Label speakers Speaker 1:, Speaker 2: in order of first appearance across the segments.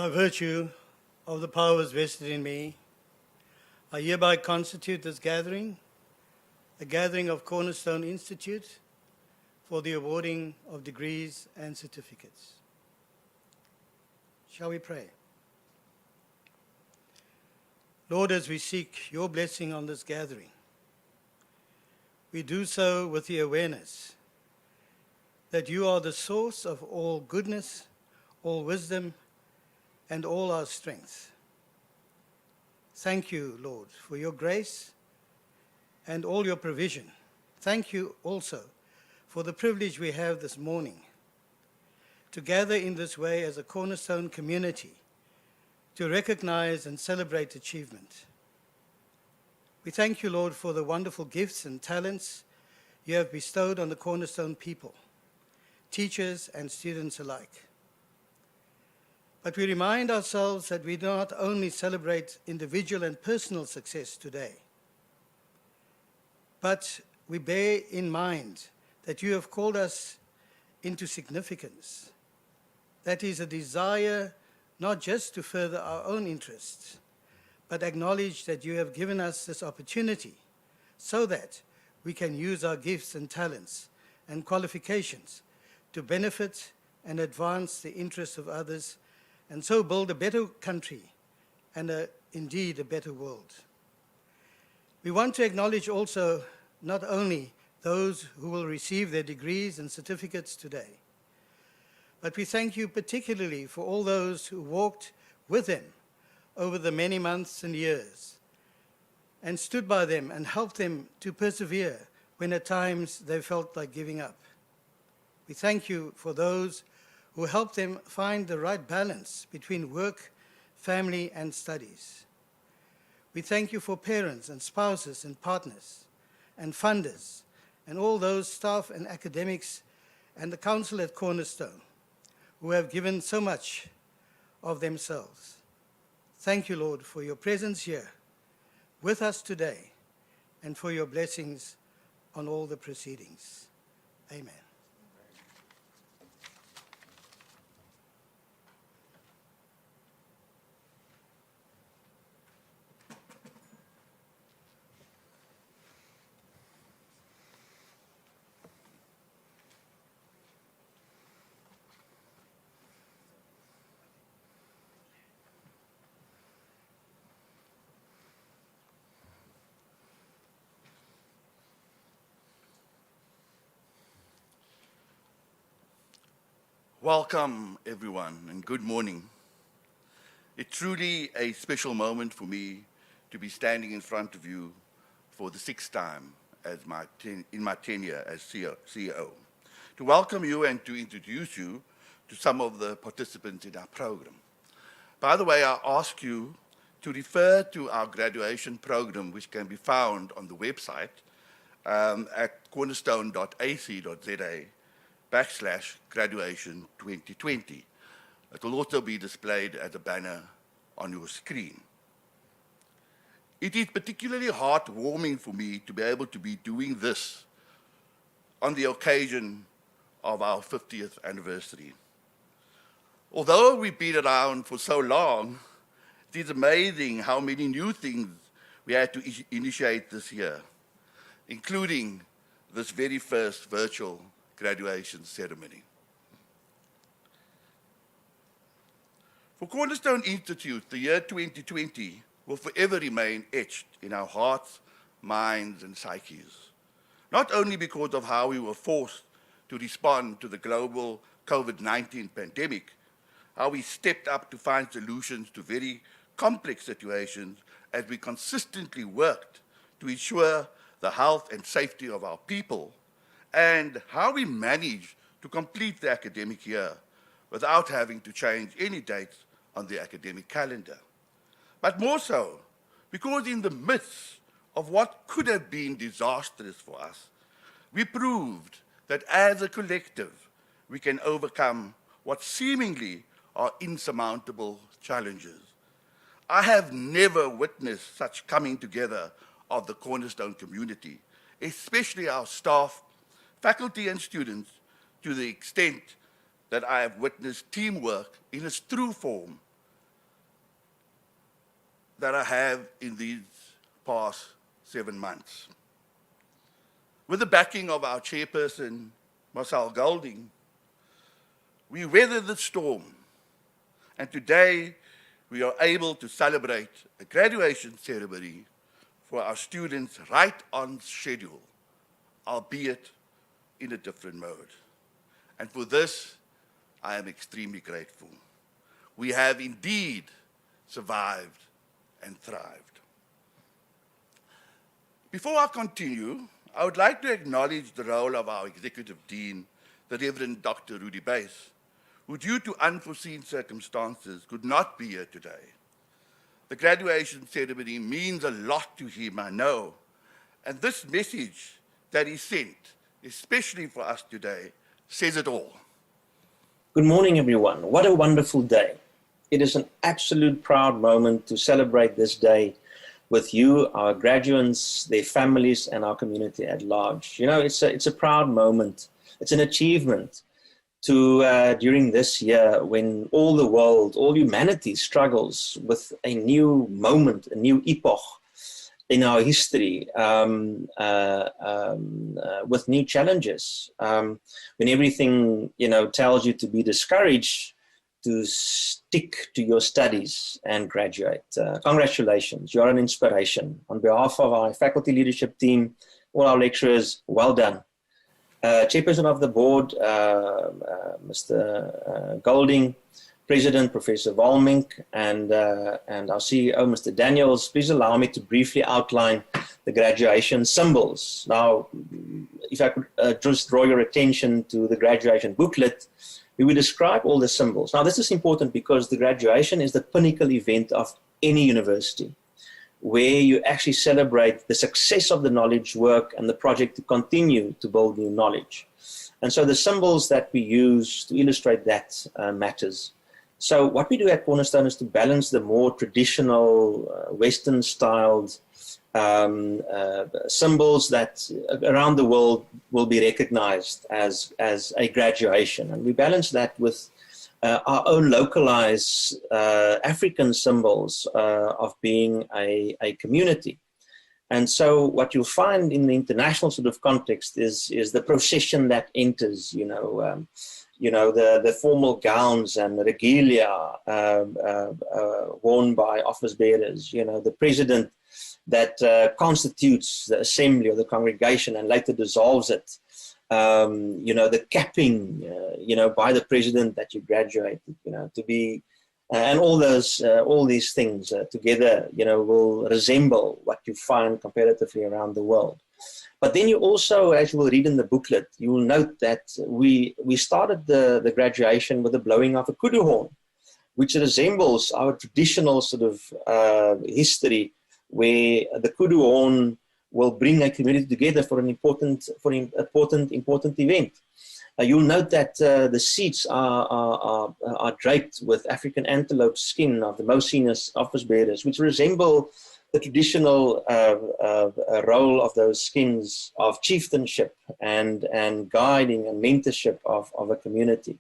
Speaker 1: By virtue of the powers vested in me, I hereby constitute this gathering, a gathering of Cornerstone Institute for the awarding of degrees and certificates. Shall we pray? Lord, as we seek your blessing on this gathering, we do so with the awareness that you are the source of all goodness, all wisdom, and all our strength. Thank you, Lord, for your grace and all your provision. Thank you also for the privilege we have this morning to gather in this way as a Cornerstone community to recognize and celebrate achievement. We thank you, Lord, for the wonderful gifts and talents you have bestowed on the Cornerstone people, teachers and students alike. But we remind ourselves that we not only celebrate individual and personal success today, but we bear in mind that you have called us into significance. That is a desire not just to further our own interests, but acknowledge that you have given us this opportunity so that we can use our gifts and talents and qualifications to benefit and advance the interests of others, and so build a better country and indeed a better world. We want to acknowledge also not only those who will receive their degrees and certificates today, but we thank you particularly for all those who walked with them over the many months and years and stood by them and helped them to persevere when at times they felt like giving up. We thank you for those who helped them find the right balance between work, family, and studies. We thank you for parents and spouses and partners and funders and all those staff and academics and the council at Cornerstone who have given so much of themselves. Thank you, Lord, for your presence here with us today and for your blessings on all the proceedings. Amen.
Speaker 2: Welcome, everyone, and good morning. It's truly a special moment for me to be standing in front of you for the sixth time in my tenure as CEO, to welcome you and to introduce you to some of the participants in our program. By the way, I ask you to refer to our graduation program, which can be found on the website at cornerstone.ac.za/graduation 2020. It will also be displayed as a banner on your screen. It is particularly heartwarming for me to be able to be doing this on the occasion of our 50th anniversary. Although we've been around for so long, it is amazing how many new things we had to initiate this year, including this very first virtual graduation ceremony. For Cornerstone Institute, the year 2020 will forever remain etched in our hearts, minds, and psyches, not only because of how we were forced to respond to the global COVID-19 pandemic, how we stepped up to find solutions to very complex situations as we consistently worked to ensure the health and safety of our people, and how we managed to complete the academic year without having to change any dates on the academic calendar. But more so, because in the midst of what could have been disastrous for us, we proved that as a collective, we can overcome what seemingly are insurmountable challenges. I have never witnessed such coming together of the Cornerstone community, especially our staff, faculty, and students, to the extent that I have witnessed teamwork in its true form that I have in these past 7 months. With the backing of our chairperson, Marcel Golding, we weathered the storm, and today we are able to celebrate a graduation ceremony for our students right on schedule, albeit in a different mode. And for this, I am extremely grateful. We have indeed survived and thrived. Before I continue, I would like to acknowledge the role of our Executive Dean, the Reverend Dr. Rudy Bass, who due to unforeseen circumstances could not be here today. The graduation ceremony means a lot to him, I know, and this message that he sent, especially for us today, says it all.
Speaker 3: Good morning, everyone. What a wonderful day. it is an absolute proud moment to celebrate this day with you, our graduates, their families, and our community at large. You know, it's a proud moment. It's an achievement to during this year when all the world, all humanity struggles with a new moment, a new epoch in our history, with new challenges. When everything, you know, tells you to be discouraged, to stick to your studies and graduate. Congratulations, you're an inspiration. On behalf of our faculty leadership team, all our lecturers, well done. Chairperson of the board, Mr. Golding, President, Professor Volmink, and our CEO, Mr. Daniels, please allow me to briefly outline the graduation symbols. Now, if I could just draw your attention to the graduation booklet, we will describe all the symbols. Now, this is important because the graduation is the pinnacle event of any university, where you actually celebrate the success of the knowledge work and the project to continue to build new knowledge. And so the symbols that we use to illustrate that matters. So what we do at Cornerstone is to balance the more traditional Western-styled symbols that around the world will be recognized as a graduation. And we balance that with our own localized African symbols of being a community. And so what you'll find in the international sort of context is the procession that enters, the formal gowns and regalia worn by office bearers, the president that constitutes the assembly or the congregation and later dissolves it, the capping, by the president that you graduated, to be, and all these things together, will resemble what you find comparatively around the world. But then you also, as you will read in the booklet, you will note that we started the graduation with the blowing of a kudu horn, which resembles our traditional sort of history, where the kudu horn will bring a community together for an important event. You'll note that the seats are draped with African antelope skin of the most senior office bearers, which resemble the traditional role of those skins of chieftainship and guiding and mentorship of a community.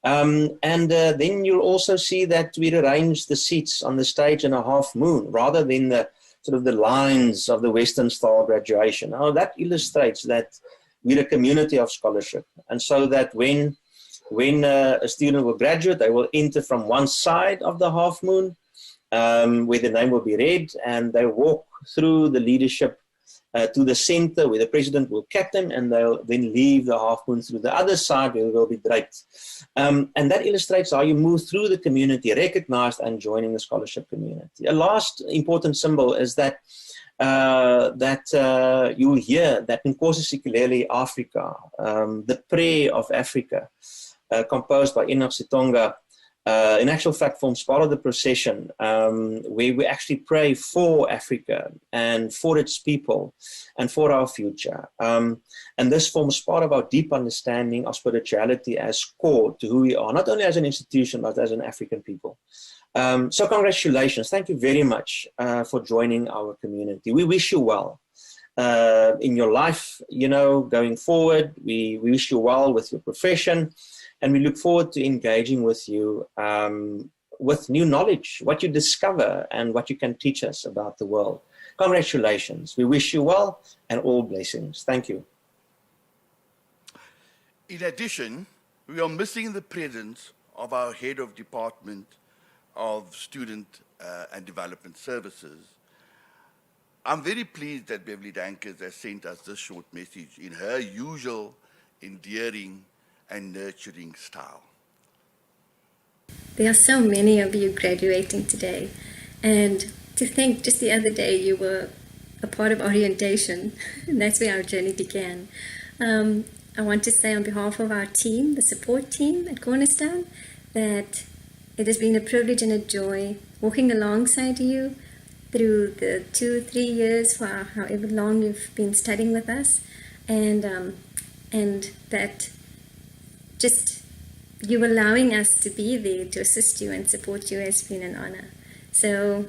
Speaker 3: Then you'll also see that we arranged the seats on the stage in a half moon rather than the sort of the lines of the Western style graduation. Now that illustrates that we're a community of scholarship, and so that when a student will graduate, they will enter from one side of the half moon, where the name will be read, and they walk through the leadership to the center where the president will cap them, and they'll then leave the half moon through the other side where they'll be draped. And that illustrates how you move through the community, recognized and joining the scholarship community. A last important symbol is that you'll hear that in Nkosi Sikelel' Africa, the prayer of Africa, composed by Enoch Sitonga, in actual fact forms part of the procession, where we actually pray for Africa and for its people and for our future. And this forms part of our deep understanding of spirituality as core to who we are, not only as an institution, but as an African people. So congratulations. Thank you very much for joining our community. We wish you well in your life, going forward. We wish you well with your profession. And we look forward to engaging with you with new knowledge, what you discover and what you can teach us about the world. Congratulations. We wish you well and all blessings. Thank you.
Speaker 2: In addition, we are missing the presence of our head of department of Student and Development Services. I'm very pleased that Beverly Dankers has sent us this short message in her usual endearing and nurturing style.
Speaker 4: There are so many of you graduating today, and to think just the other day you were a part of orientation, and that's where our journey began. I want to say on behalf of our team, the support team at Cornerstone, that it has been a privilege and a joy walking alongside you through the 2-3 years, for however long you've been studying with us, and that just you allowing us to be there to assist you and support you has been an honor. So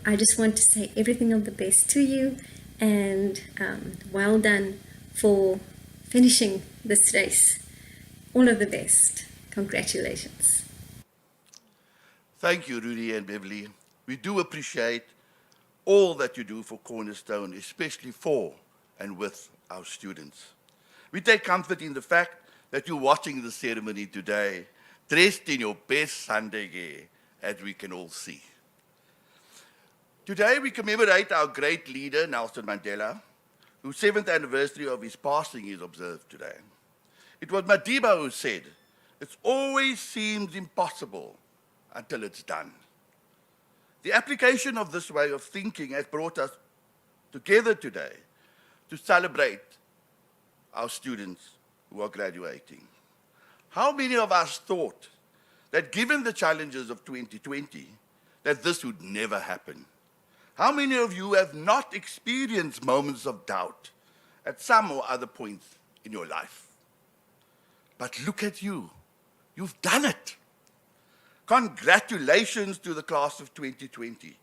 Speaker 4: I just want to say everything of the best to you, and well done for finishing this race. All of the best. Congratulations.
Speaker 2: Thank you, Rudy and Beverly. We do appreciate all that you do for Cornerstone, especially for and with our students. We take comfort in the fact that you're watching the ceremony today, dressed in your best Sunday gear, as we can all see. Today we commemorate our great leader, Nelson Mandela, whose 7th anniversary of his passing is observed today. It was Madiba who said, "It always seems impossible until it's done." The application of this way of thinking has brought us together today to celebrate our students who are graduating. How many of us thought that given the challenges of 2020, that this would never happen? How many of you have not experienced moments of doubt at some or other points in your life? But look at you. You've done it. Congratulations to the class of 2020.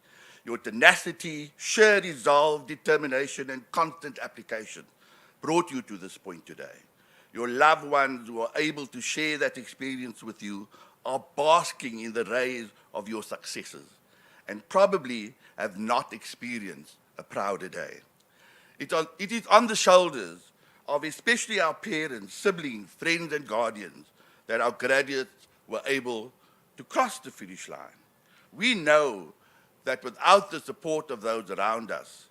Speaker 2: Your tenacity, sheer resolve, determination, and constant application brought you to this point today. Your loved ones who are able to share that experience with you are basking in the rays of your successes and probably have not experienced a prouder day. It is on the shoulders of especially our parents, siblings, friends, and guardians that our graduates were able to cross the finish line. We know that without the support of those around us,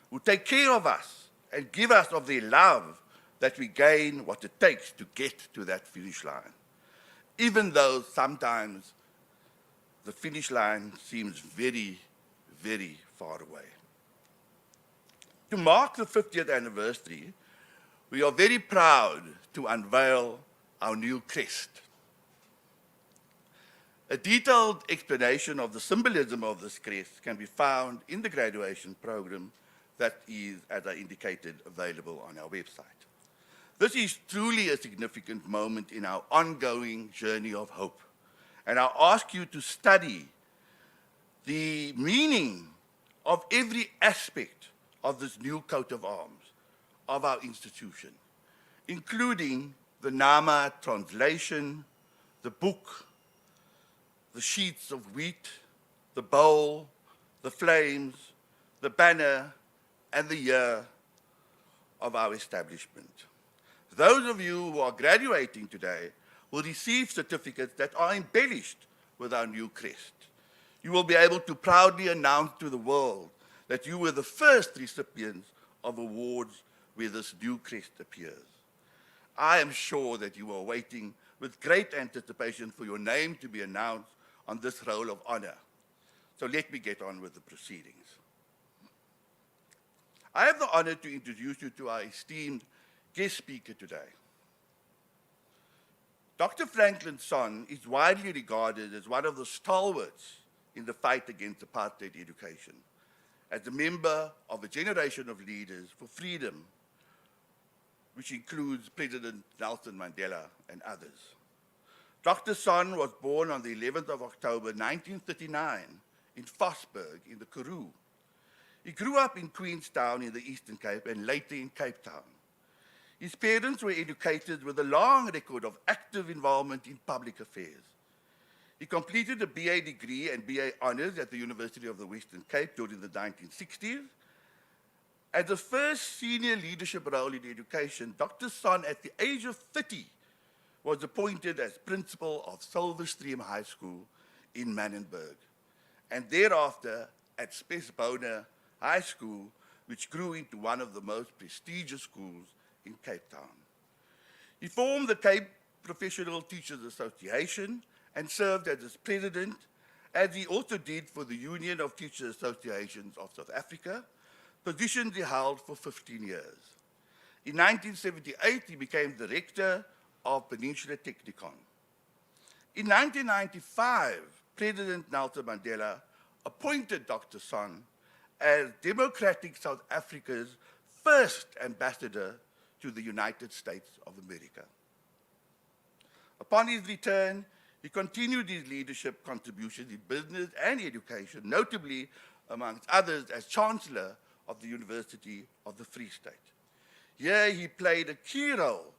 Speaker 2: who take care of us and give us of their love, that we gain what it takes to get to that finish line. Even though sometimes the finish line seems very, very far away. To mark the 50th anniversary, we are very proud to unveil our new crest. A detailed explanation of the symbolism of this crest can be found in the graduation program that is, as I indicated, available on our website. This is truly a significant moment in our ongoing journey of hope, and I ask you to study the meaning of every aspect of this new coat of arms of our institution, including the Nama translation, the book, the sheets of wheat, the bowl, the flames, the banner, and the year of our establishment. Those of you who are graduating today will receive certificates that are embellished with our new crest. You will be able to proudly announce to the world that you were the first recipients of awards where this new crest appears. I am sure that you are waiting with great anticipation for your name to be announced on this roll of honor. So let me get on with the proceedings. I have the honor to introduce you to our esteemed guest speaker today. Dr. Franklin Sonn is widely regarded as one of the stalwarts in the fight against apartheid education, as a member of a generation of leaders for freedom, which includes President Nelson Mandela and others. Dr. Sonn was born on the 11th of October 1939 in Vosburg in the Karoo. He grew up in Queenstown in the Eastern Cape and later in Cape Town. His parents were educated with a long record of active involvement in public affairs. He completed a BA degree and BA honors at the University of the Western Cape during the 1960s. As the first senior leadership role in education, Dr. Sonn, at the age of 30, was appointed as principal of Silverstream High School in Manenberg, and thereafter at Spesbona High School, which grew into one of the most prestigious schools in Cape Town. He formed the Cape Professional Teachers Association and served as its president, as he also did for the Union of Teachers Associations of South Africa, positions he held for 15 years. In 1978, he became director of Peninsula Technikon. In 1995, President Nelson Mandela appointed Dr. Sonn as Democratic South Africa's first ambassador to the United States of America. Upon his return, he continued his leadership contributions in business and education, notably, amongst others, as Chancellor of the University of the Free State. Here he played a key role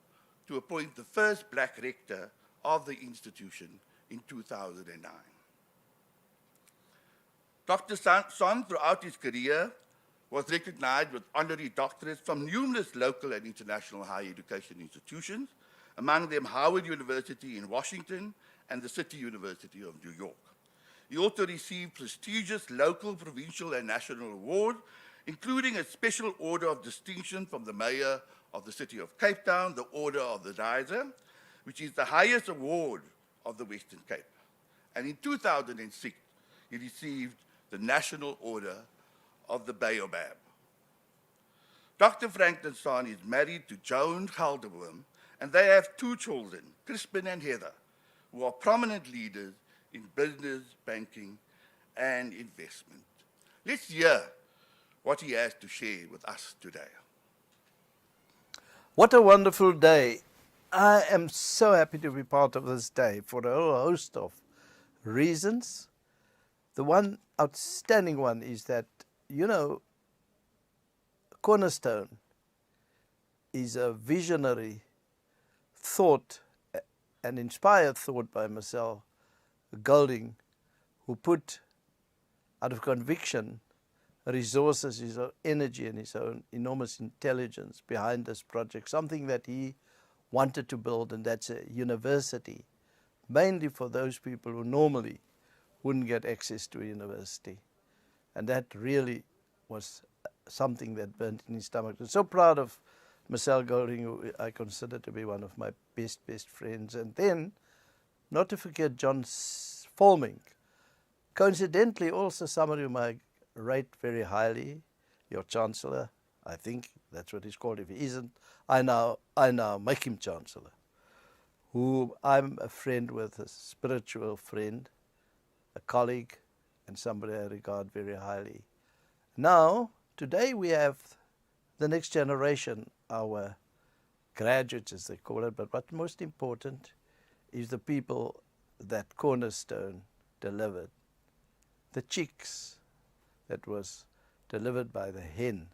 Speaker 2: to appoint the first black rector of the institution in 2009. Dr. Son, throughout his career, was recognized with honorary doctorates from numerous local and international higher education institutions, among them Howard University in Washington and the City University of New York. He also received prestigious local, provincial, and national awards, including a special order of distinction from the Mayor of the City of Cape Town, the Order of the Kaiser, which is the highest award of the Western Cape. And in 2006, he received the National Order of the Baobab. Dr. Franklin Son is married to Joan Gelderboom, and they have two children, Crispin and Heather, who are prominent leaders in business, banking, and investment. Let's hear what he has to share with us today.
Speaker 5: What a wonderful day. I am so happy to be part of this day for a whole host of reasons. The one outstanding one is that, Cornerstone is a visionary thought, an inspired thought by Marcel Golding, who put, out of conviction, resources, his own energy and his own enormous intelligence behind this project, something that he wanted to build, and that's a university, mainly for those people who normally wouldn't get access to a university. And that really was something that burnt in his stomach. I'm so proud of Marcel Golding, who I consider to be one of my best friends. And then, not to forget John Volmink, coincidentally also somebody whom I rate very highly, your Chancellor. I think that's what he's called. If he isn't, I now make him Chancellor, who I'm a friend with, a spiritual friend, a colleague, and somebody I regard very highly. Now, today we have the next generation, our graduates as they call it, but what's most important is the people that Cornerstone delivered. The chicks that was delivered by the hen.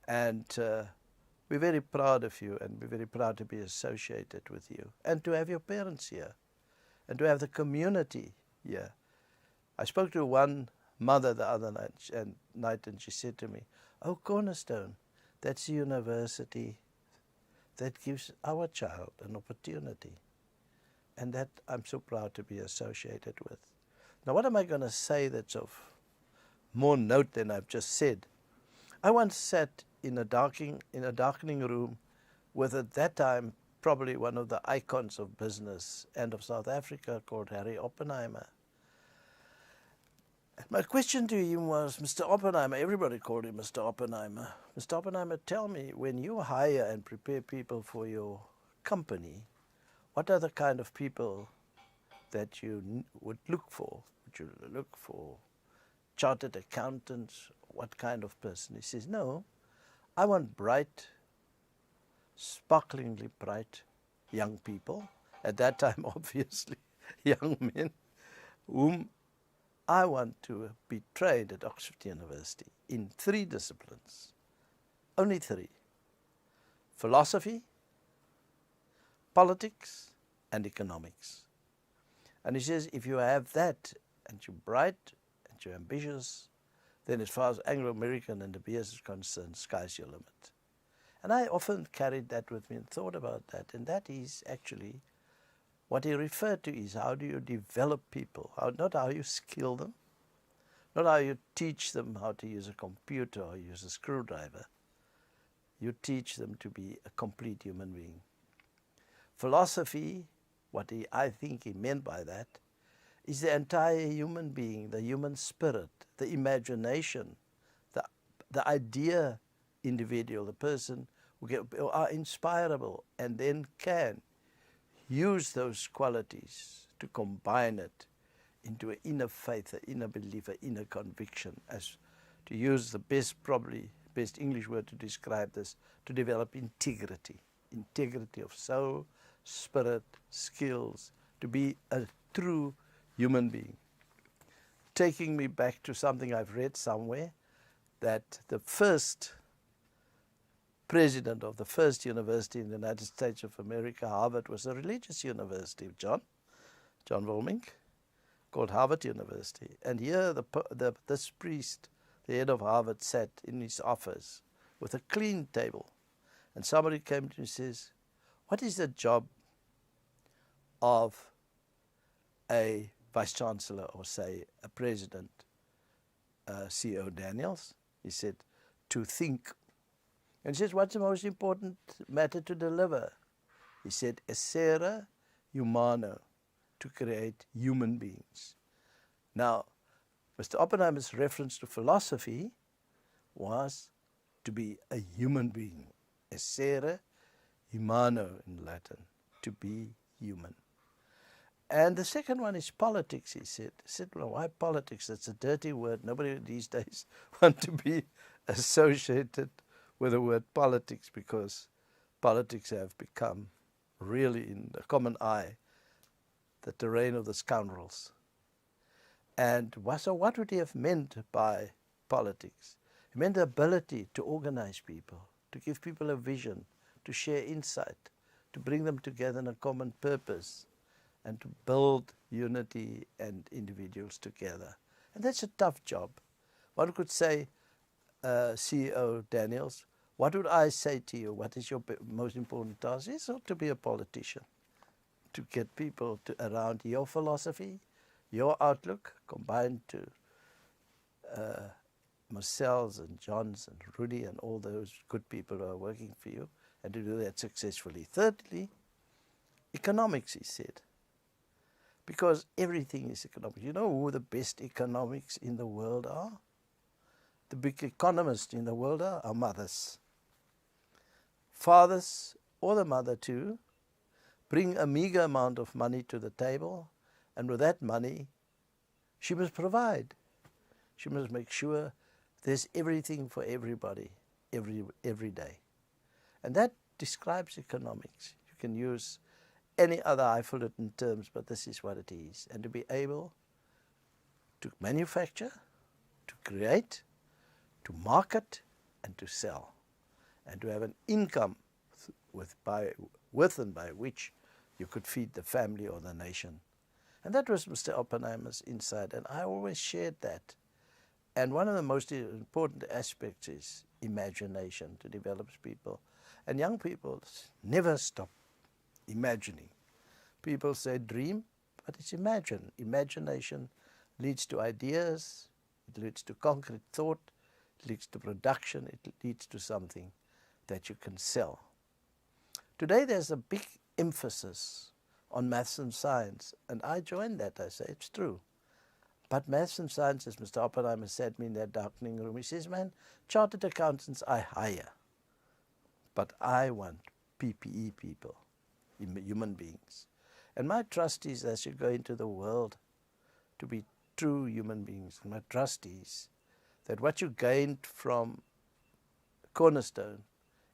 Speaker 5: And we're very proud of you, and we're very proud to be associated with you, and to have your parents here, and to have the community here. I spoke to one mother the other night, and she said to me, "Oh, Cornerstone, that's a university that gives our child an opportunity." And that I'm so proud to be associated with. Now, what am I going to say that's of more note than I've just said? I once sat in a darkening room with, at that time, probably one of the icons of business and of South Africa, called Harry Oppenheimer. And my question to him was, "Mr. Oppenheimer," everybody called him Mr. Oppenheimer, "Mr. Oppenheimer, tell me, when you hire and prepare people for your company, what are the kind of people that you would look for? Would you look for chartered accountants? What kind of person?" He says, "No, I want bright, sparklingly bright young people," at that time obviously young men, "whom I want to be trained at Oxford University in 3 disciplines, only 3, philosophy, politics, and economics." And he says, if you have that, and you're bright, and you're ambitious, then as far as Anglo-American and the BS is concerned, sky's your limit. And I often carried that with me and thought about that, and that is actually what he referred to is, how do you develop people? Not how you skill them, not how you teach them how to use a computer or use a screwdriver. You teach them to be a complete human being. Philosophy, I think he meant by that, is the entire human being, the human spirit, the imagination, the idea individual, the person who are inspirable and then can use those qualities to combine it into an inner faith, an inner belief, an inner conviction, as to use the best English word to describe this, to develop integrity of soul, spirit, skills, to be a true human being. Taking me back to something I've read somewhere, that the first president of the first university in the United States of America, Harvard, was a religious university, John Wilming, called Harvard University. And here this priest, the head of Harvard, sat in his office with a clean table. And somebody came to him and says, what is the job of a vice-chancellor, or say a president, C.O. Daniels? He said, to think. And he says, what's the most important matter to deliver? He said, essere humano, to create human beings. Now, Mr. Oppenheimer's reference to philosophy was to be a human being. Essere humano in Latin, to be human. And the second one is politics, he said. He said, well, why politics? That's a dirty word. Nobody these days wants to be associated with the word politics, because politics have become really, in the common eye, the terrain of the scoundrels. And so what would he have meant by politics? He meant the ability to organize people, to give people a vision, to share insight, to bring them together in a common purpose, and to build unity and individuals together. And that's a tough job. One could say, CEO Daniels, what would I say to you? What is your most important task? It's not to be a politician, to get people around your philosophy, your outlook, combined to Marcel's and John's and Rudy and all those good people who are working for you, and to do that successfully. Thirdly, economics, he said, because everything is economics. You know who the best economics in the world are? The big economists in the world are our mothers. Fathers, or the mother too, bring a meager amount of money to the table, and with that money, she must provide. She must make sure there's everything for everybody, every day. And that describes economics. You can use any other highfalutin terms, but this is what it is. And to be able to manufacture, to create, to market, and to sell, and to have an income with and by which you could feed the family or the nation. And that was Mr. Oppenheimer's insight, and I always shared that. And one of the most important aspects is imagination, to develop people. And young people never stop imagining. People say dream, but it's imagine. Imagination leads to ideas, it leads to concrete thought, it leads to production, it leads to something that you can sell. Today there's a big emphasis on maths and science, and I join that. I say it's true. But maths and science, as Mr. Oppenheimer said to me in that darkening room, he says, man, chartered accountants I hire, but I want PPE people, human beings. And my trust is, as you go into the world, to be true human beings. And my trust is that what you gained from Cornerstone,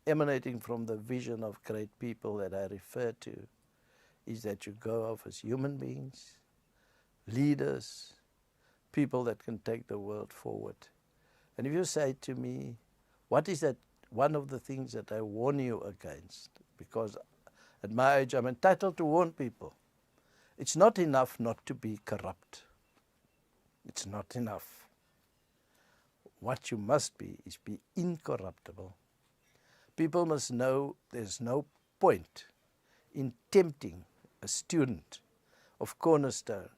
Speaker 5: emanating from the vision of great people that I refer to, is that you go off as human beings, leaders, people that can take the world forward. And if you say to me, what is that one of the things that I warn you against? Because at my age I'm entitled to warn people. It's not enough not to be corrupt. It's not enough. What you must be is be incorruptible. People must know there's no point in tempting a student of Cornerstone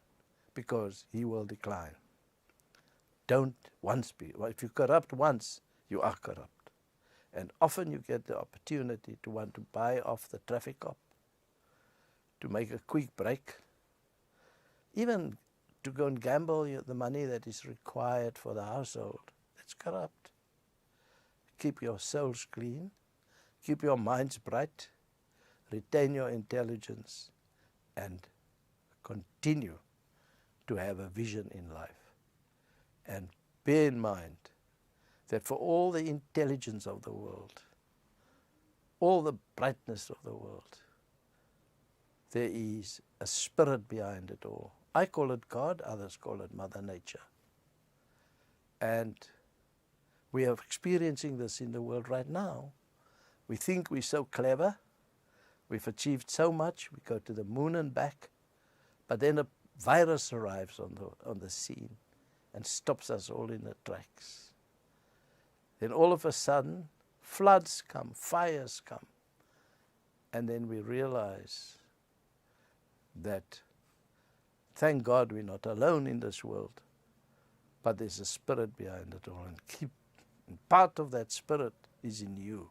Speaker 5: because he will decline. Don't once be. If you corrupt once, you are corrupt. And often you get the opportunity to want to buy off the traffic cop, to make a quick break, even to go and gamble the money that is required for the household. That's corrupt. Keep your souls clean, keep your minds bright, retain your intelligence, and continue to have a vision in life. And bear in mind that for all the intelligence of the world, all the brightness of the world, there is a spirit behind it all. I call it God, others call it Mother Nature. And we are experiencing this in the world right now. We think we're so clever, we've achieved so much, we go to the moon and back, but then a virus arrives on the scene and stops us all in the tracks. Then all of a sudden, floods come, fires come, and then we realize that, thank God we're not alone in this world, but there's a spirit behind it all, and part of that spirit is in you.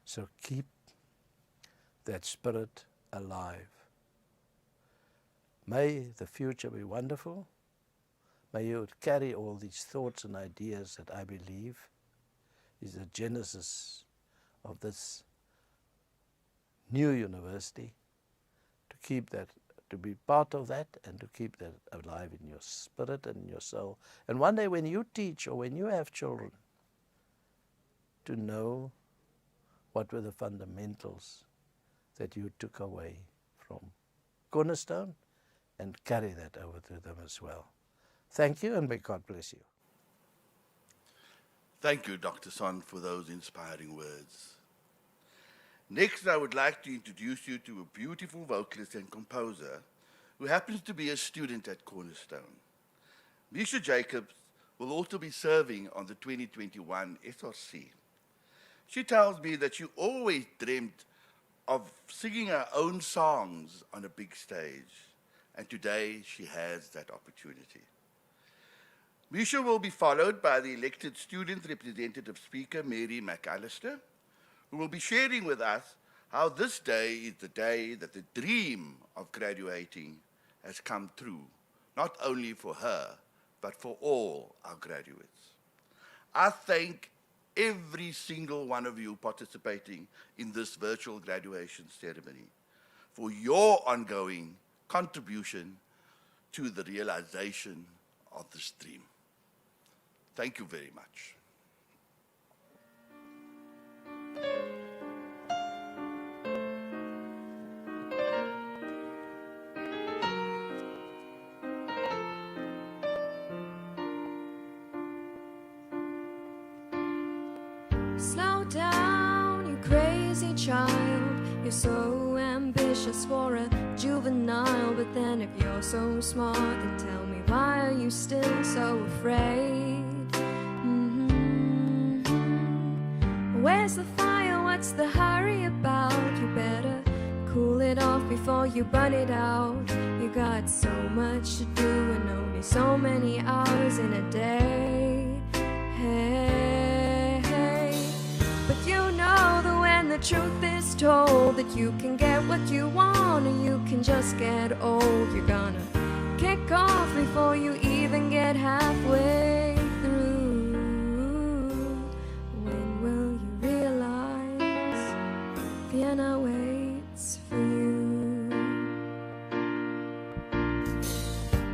Speaker 5: So keep that spirit alive. May the future be wonderful. May you carry all these thoughts and ideas that I believe is the genesis of this new university, to keep that, to be part of that, and to keep that alive in your spirit and in your soul. And one day when you teach or when you have children, to know what were the fundamentals that you took away from Cornerstone, and carry that over to them as well. Thank you, and may God bless you.
Speaker 2: Thank you, Dr. Son, for those inspiring words. Next, I would like to introduce you to a beautiful vocalist and composer who happens to be a student at Cornerstone. Misha Jacobs will also be serving on the 2021 SRC. She tells me that she always dreamt of singing her own songs on a big stage, and today she has that opportunity. Misha will be followed by the elected student representative speaker, Mary McAllister, who will be sharing with us how this day is the day that the dream of graduating has come true, not only for her, but for all our graduates. I thank every single one of you participating in this virtual graduation ceremony for your ongoing contribution to the realization of this dream. Thank you very much.
Speaker 6: Slow down, you crazy child. You're so ambitious for a juvenile. But then if you're so smart, then tell me, why are you still so afraid? Where's the fire? What's the hurry about? You better cool it off before you burn it out. You got so much to do and only so many hours in a day. Hey, but you know that when the truth is told, that you can get what you want and you can just get old. You're gonna kick off before you even get halfway through. When will you realize Vienna waits for you?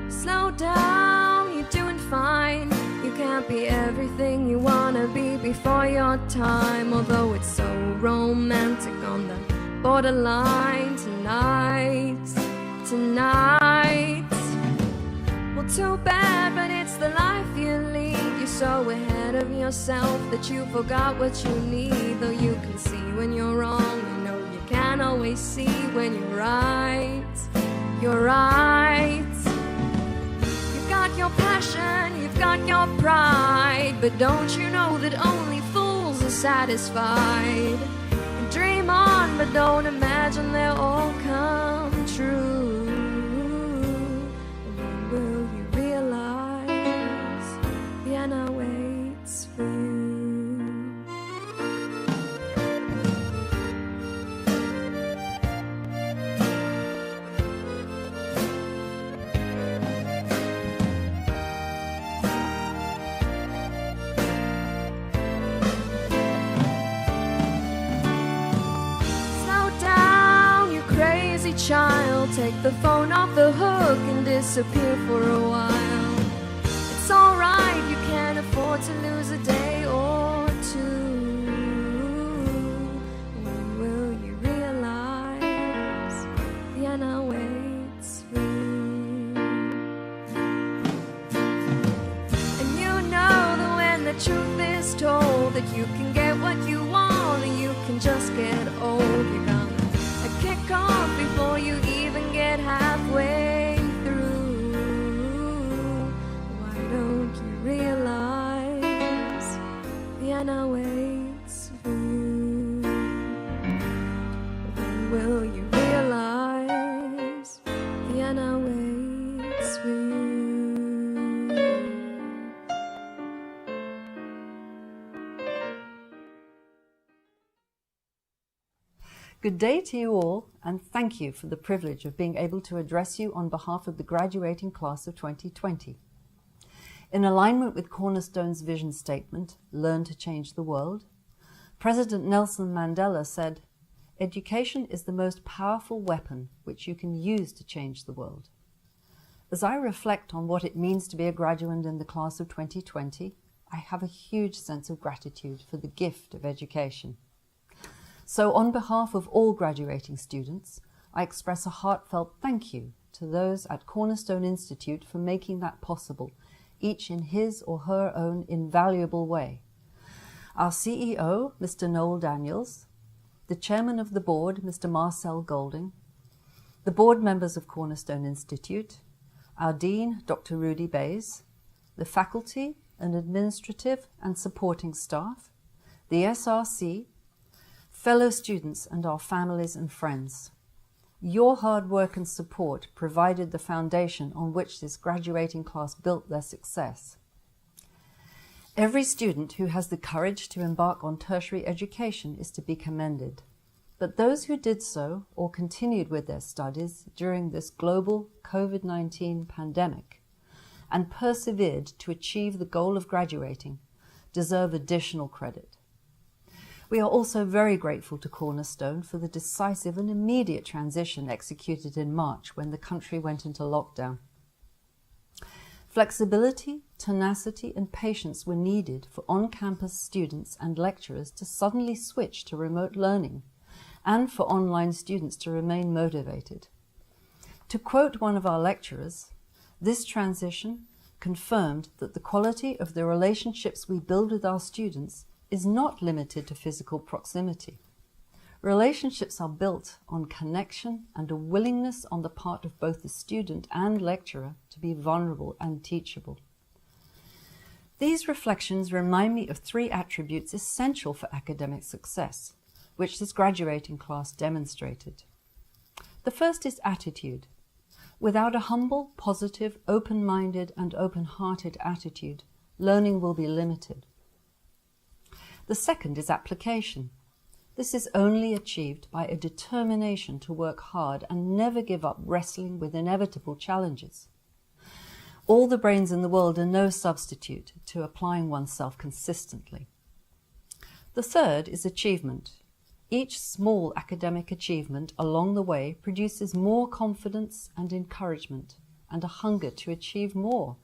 Speaker 6: Slow down, you're doing fine. You can't be everything you wanna be before your time. Although it's so romantic on the borderline tonight. Well, too bad, but it's the life you lead. You're so ahead of yourself that you forgot what you need. Though you can see when you're wrong, you know you can't always see when you're right. You're right. You've got your passion, you've got your pride, but don't you know that only fools are satisfied? And dream on, but don't imagine they'll all come true. When will you realize Vienna waits for you? Child, take the phone off the hook and disappear for a while. It's alright, you can't afford to lose a day or two. When will you realize You can get what you want, and you can just get old. You're gonna kick off before you even get halfway through. Why don't you realize the end awaits for you? When will you realize the end awaits for you?
Speaker 7: Good day to you all, and thank you for the privilege of being able to address you on behalf of the graduating class of 2020. In alignment with Cornerstone's vision statement, Learn to Change the World, President Nelson Mandela said, "Education is the most powerful weapon which you can use to change the world." As I reflect on what it means to be a graduate in the class of 2020, I have a huge sense of gratitude for the gift of education. So on behalf of all graduating students, I express a heartfelt thank you to those at Cornerstone Institute for making that possible, each in his or her own invaluable way. Our CEO, Mr. Noel Daniels, the Chairman of the Board, Mr. Marcel Golding, the board members of Cornerstone Institute, our Dean, Dr. Rudy Bays, the faculty and administrative and supporting staff, the SRC, fellow students and our families and friends. Your hard work and support provided the foundation on which this graduating class built their success. Every student who has the courage to embark on tertiary education is to be commended. But those who did so or continued with their studies during this global COVID-19 pandemic and persevered to achieve the goal of graduating deserve additional credit. We are also very grateful to Cornerstone for the decisive and immediate transition executed in March when the country went into lockdown. Flexibility, tenacity, and patience were needed for on-campus students and lecturers to suddenly switch to remote learning and for online students to remain motivated. To quote one of our lecturers, this transition confirmed that the quality of the relationships we build with our students is not limited to physical proximity. Relationships are built on connection and a willingness on the part of both the student and lecturer to be vulnerable and teachable. These reflections remind me of 3 attributes essential for academic success, which this graduating class demonstrated. The first is attitude. Without a humble, positive, open-minded, and open-hearted attitude, learning will be limited. The second is application. This is only achieved by a determination to work hard and never give up wrestling with inevitable challenges. All the brains in the world are no substitute to applying oneself consistently. The third is achievement. Each small academic achievement along the way produces more confidence and encouragement and a hunger to achieve more.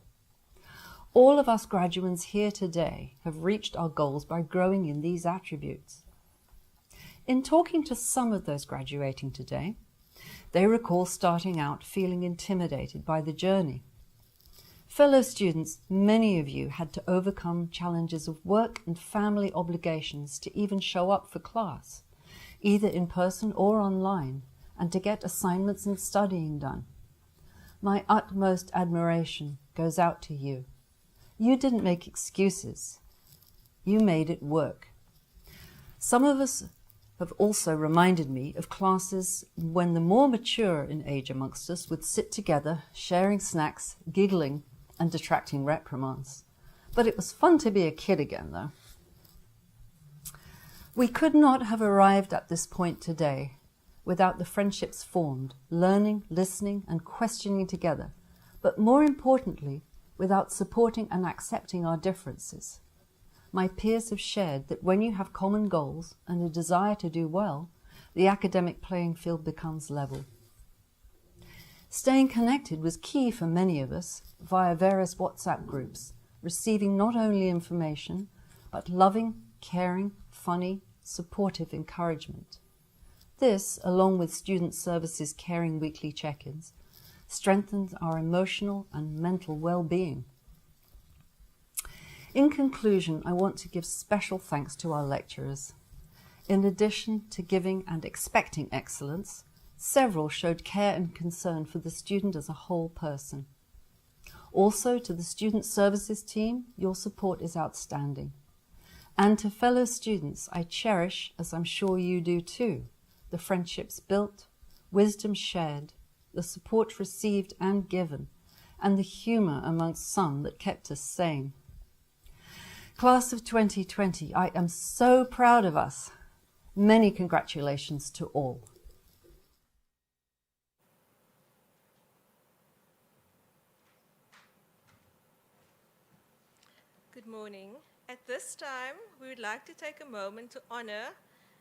Speaker 7: All of us graduates here today have reached our goals by growing in these attributes. In talking to some of those graduating today, they recall starting out feeling intimidated by the journey. Fellow students, many of you had to overcome challenges of work and family obligations to even show up for class, either in person or online, and to get assignments and studying done. My utmost admiration goes out to you. You didn't make excuses. You made it work. Some of us have also reminded me of classes when the more mature in age amongst us would sit together, sharing snacks, giggling, and detracting reprimands. But it was fun to be a kid again, though. We could not have arrived at this point today without the friendships formed, learning, listening, and questioning together, but more importantly, without supporting and accepting our differences. My peers have shared that when you have common goals and a desire to do well, the academic playing field becomes level. Staying connected was key for many of us via various WhatsApp groups, receiving not only information, but loving, caring, funny, supportive encouragement. This, along with Student Services caring weekly check-ins, strengthens our emotional and mental well-being. In conclusion, I want to give special thanks to our lecturers. In addition to giving and expecting excellence, several showed care and concern for the student as a whole person. Also, to the Student Services team, your support is outstanding. And to fellow students, I cherish, as I'm sure you do too, the friendships built, wisdom shared, the support received and given, and the humour amongst some that kept us sane. Class of 2020, I am so proud of us. Many congratulations to all.
Speaker 8: Good morning. At this time, we would like to take a moment to honor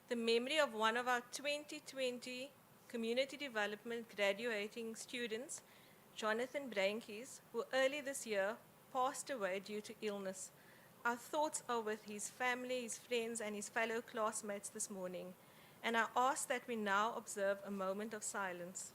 Speaker 8: the memory of one of our 2020 Community Development graduating students, Jonathan Brankies, who early this year passed away due to illness. Our thoughts are with his family, his friends, and his fellow classmates this morning, and I ask that we now observe a moment of silence.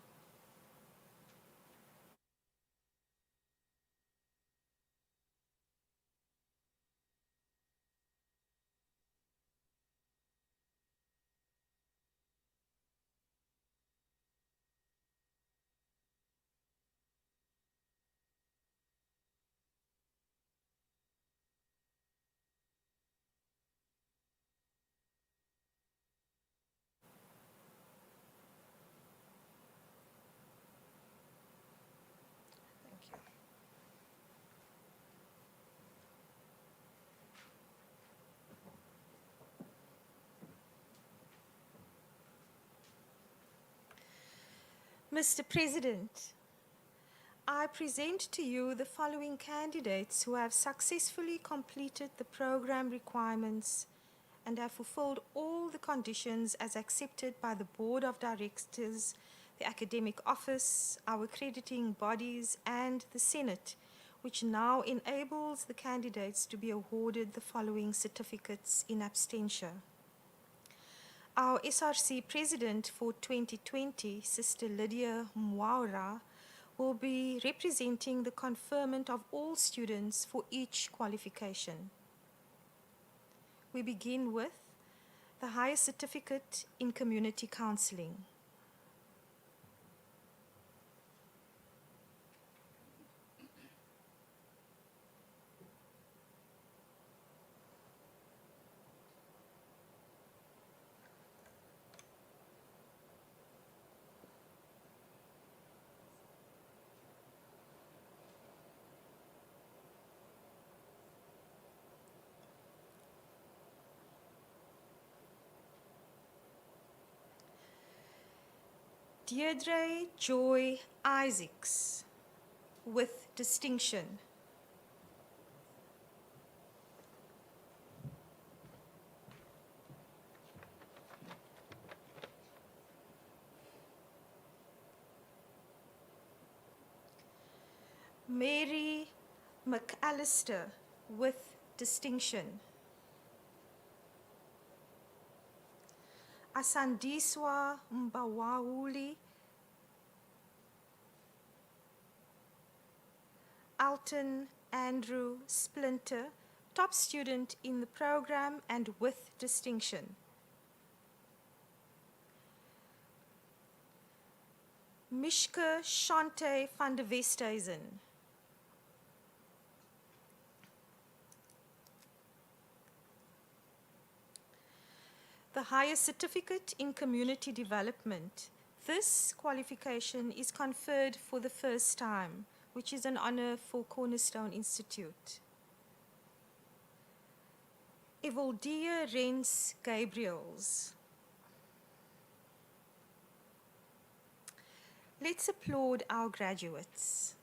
Speaker 8: Thank you. Mr. President, I present to you the following candidates who have successfully completed the program requirements and have fulfilled all the conditions as accepted by the Board of Directors, the Academic Office, our accrediting bodies, and the Senate, which now enables the candidates to be awarded the following certificates in absentia. Our SRC President for 2020, Sister Lydia Mwaura, will be representing the conferment of all students for each qualification. We begin with the highest certificate in community counseling. Deirdre Joy Isaacs, with distinction. Mary McAllister, with distinction. Asandiswa Mbawauli, Alton Andrew Splinter, top student in the program and with distinction. Mishka Shante van der Westhuizen. The highest certificate in community development. This qualification is conferred for the first time, which is an honor for Cornerstone Institute. Evaldia Rens Gabriels. Let's applaud our graduates.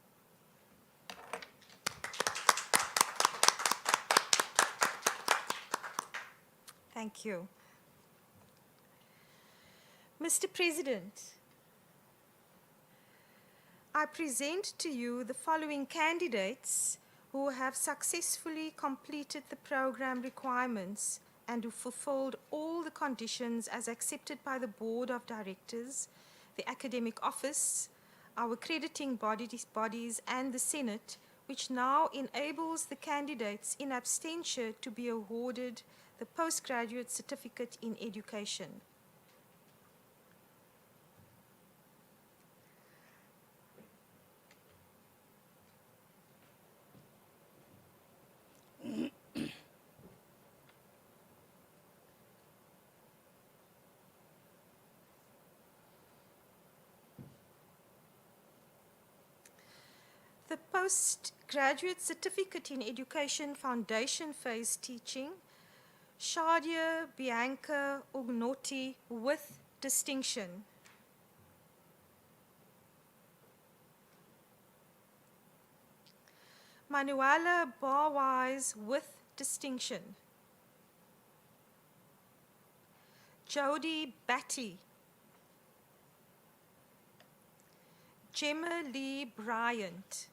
Speaker 8: Thank you. Mr. President, I present to you the following candidates who have successfully completed the program requirements and who fulfilled all the conditions as accepted by the Board of Directors, the Academic Office, our accrediting bodies, and the Senate, which now enables the candidates in absentia to be awarded the postgraduate certificate in education. The postgraduate certificate in education foundation phase teaching, Shadia Bianca Ugnotti with distinction. Manuela Barwise with distinction. Jody Batty. Gemma Lee Bryant.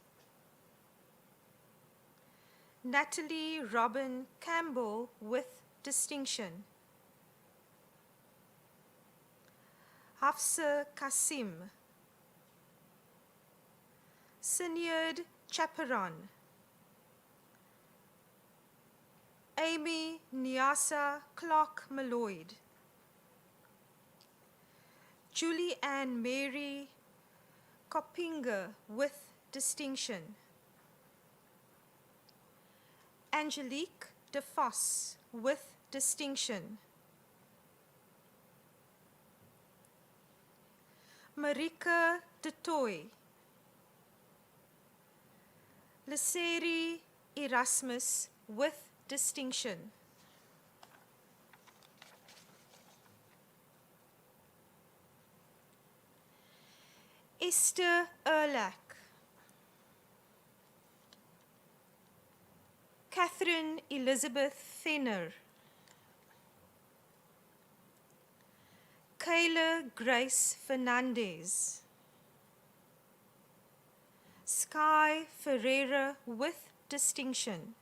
Speaker 8: Natalie Robin Campbell with distinction. Hafsa Kasim. Syniad Chaperon. Amy Nyasa Clark Malloyd. Julie Ann Mary Kopinga with distinction. Angelique De Vos with distinction. Marika De Toy. Leseri Erasmus with distinction. Esther Erlach. Catherine Elizabeth Fenner. Kayla Grace Fernandez. Sky Ferreira with distinction.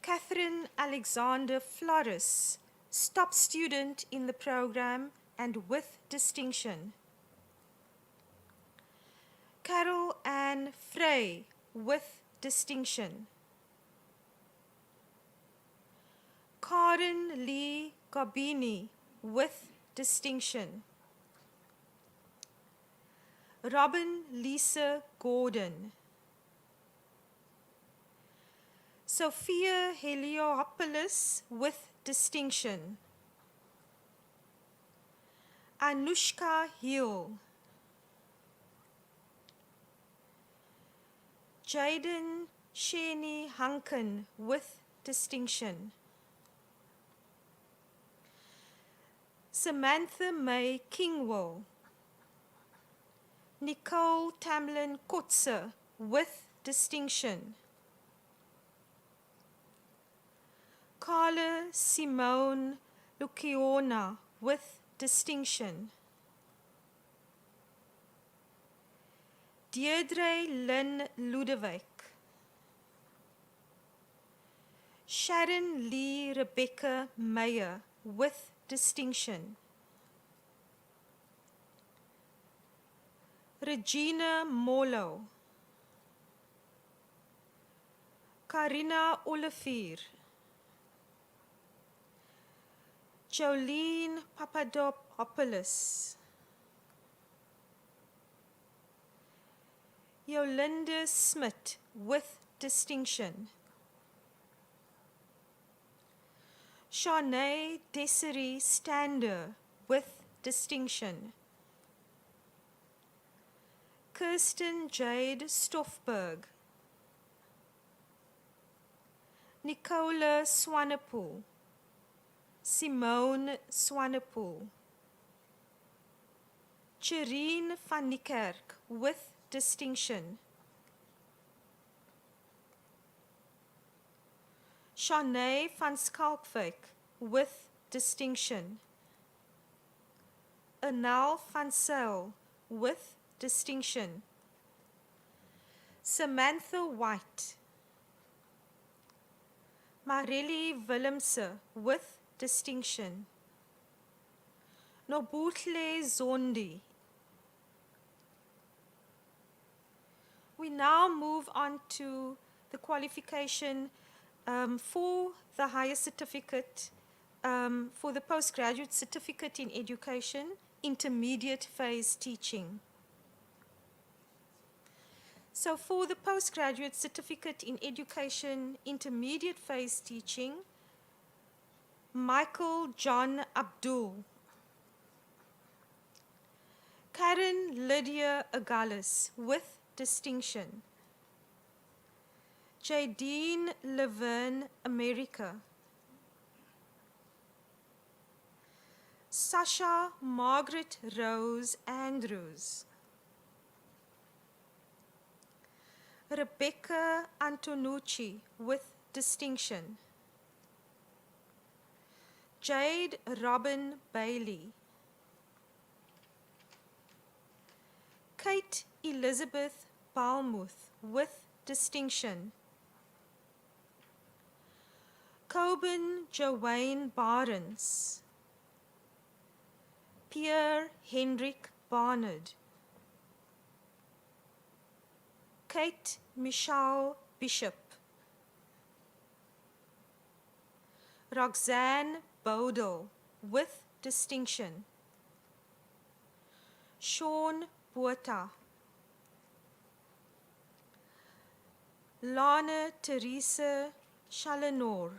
Speaker 8: Catherine Alexander Flores, top student in the program and with distinction. Carol Ann Frey with distinction. Karen Lee Gabini with distinction. Robin Lisa Gordon. Sophia Heliopoulos with distinction. Anushka Hill. Jaden Shani Hanken with distinction. Samantha May Kingwell. Nicole Tamlin Kotze with distinction. Carla Simone Luciona with distinction. Deirdre Lynn Ludewijk. Sharon Lee Rebecca Meyer with distinction. Regina Molo. Karina Olivier. Jolene Papadopoulos. Yolinda Smith with distinction. Shanae Desiree Stander with distinction. Kirsten Jade Stoffberg. Nicola Swanepoel. Simone Swanepoel. Cherine van Niekerk with distinction. Shanae van Skalkwyk with distinction. Anel van Zyl with distinction. Samantha White. Marelli Willemse with distinction. Nobutle Zondi. We now move on to the qualification for the higher certificate, for the postgraduate certificate in education, intermediate phase teaching. So for the postgraduate certificate in education, intermediate phase teaching, Michael John Abdul, Karen Lydia Agalis with distinction, Jadine Leverne America, Sasha Margaret Rose Andrews, Rebecca Antonucci with distinction, Jade Robin Bailey, Kate Elizabeth Balmuth with distinction, Coben Joanne Barnes, Pierre Hendrik Barnard, Kate Michelle Bishop, Roxanne Bodel with distinction, Sean Botha, Lana Teresa Chalenor,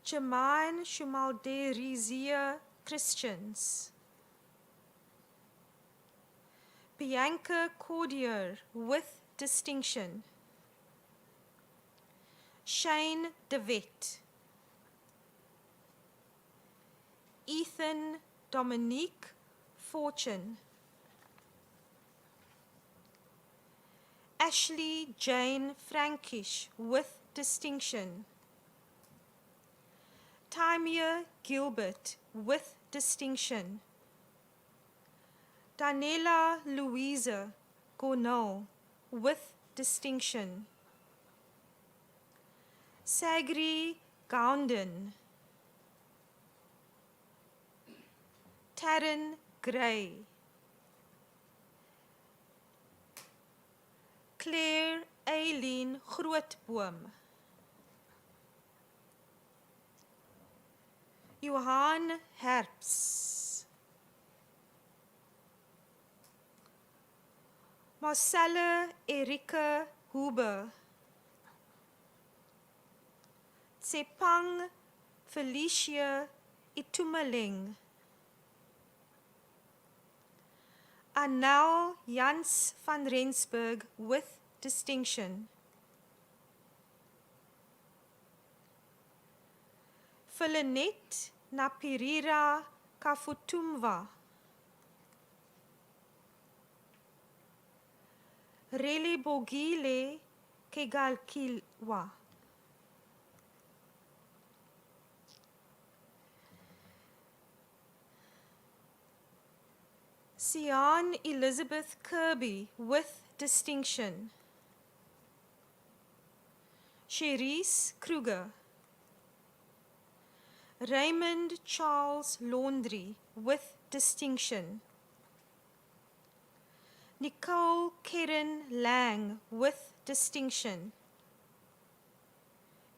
Speaker 8: Jermaine Shumalderizia Christians, Bianca Cordier with distinction, Shane DeWet, Ethan Dominique Fortune, Ashley Jane Frankish with distinction, Timea Gilbert with distinction, Daniela Louisa Gounod with distinction, Sagri Gounden, Taryn Gray, Claire Eileen Grootboom, Johan Herps, Marcella Erika Huber, Tsepang Felicia Itumeleng, Anel Jans van Rensburg with distinction, Philinette Napirira Kafutumva, Rele Bogile Kegalkilwa, Sian Elizabeth Kirby with distinction, Cherise Kruger, Raymond Charles Laundrie with distinction, Nicole Karen Lang with distinction,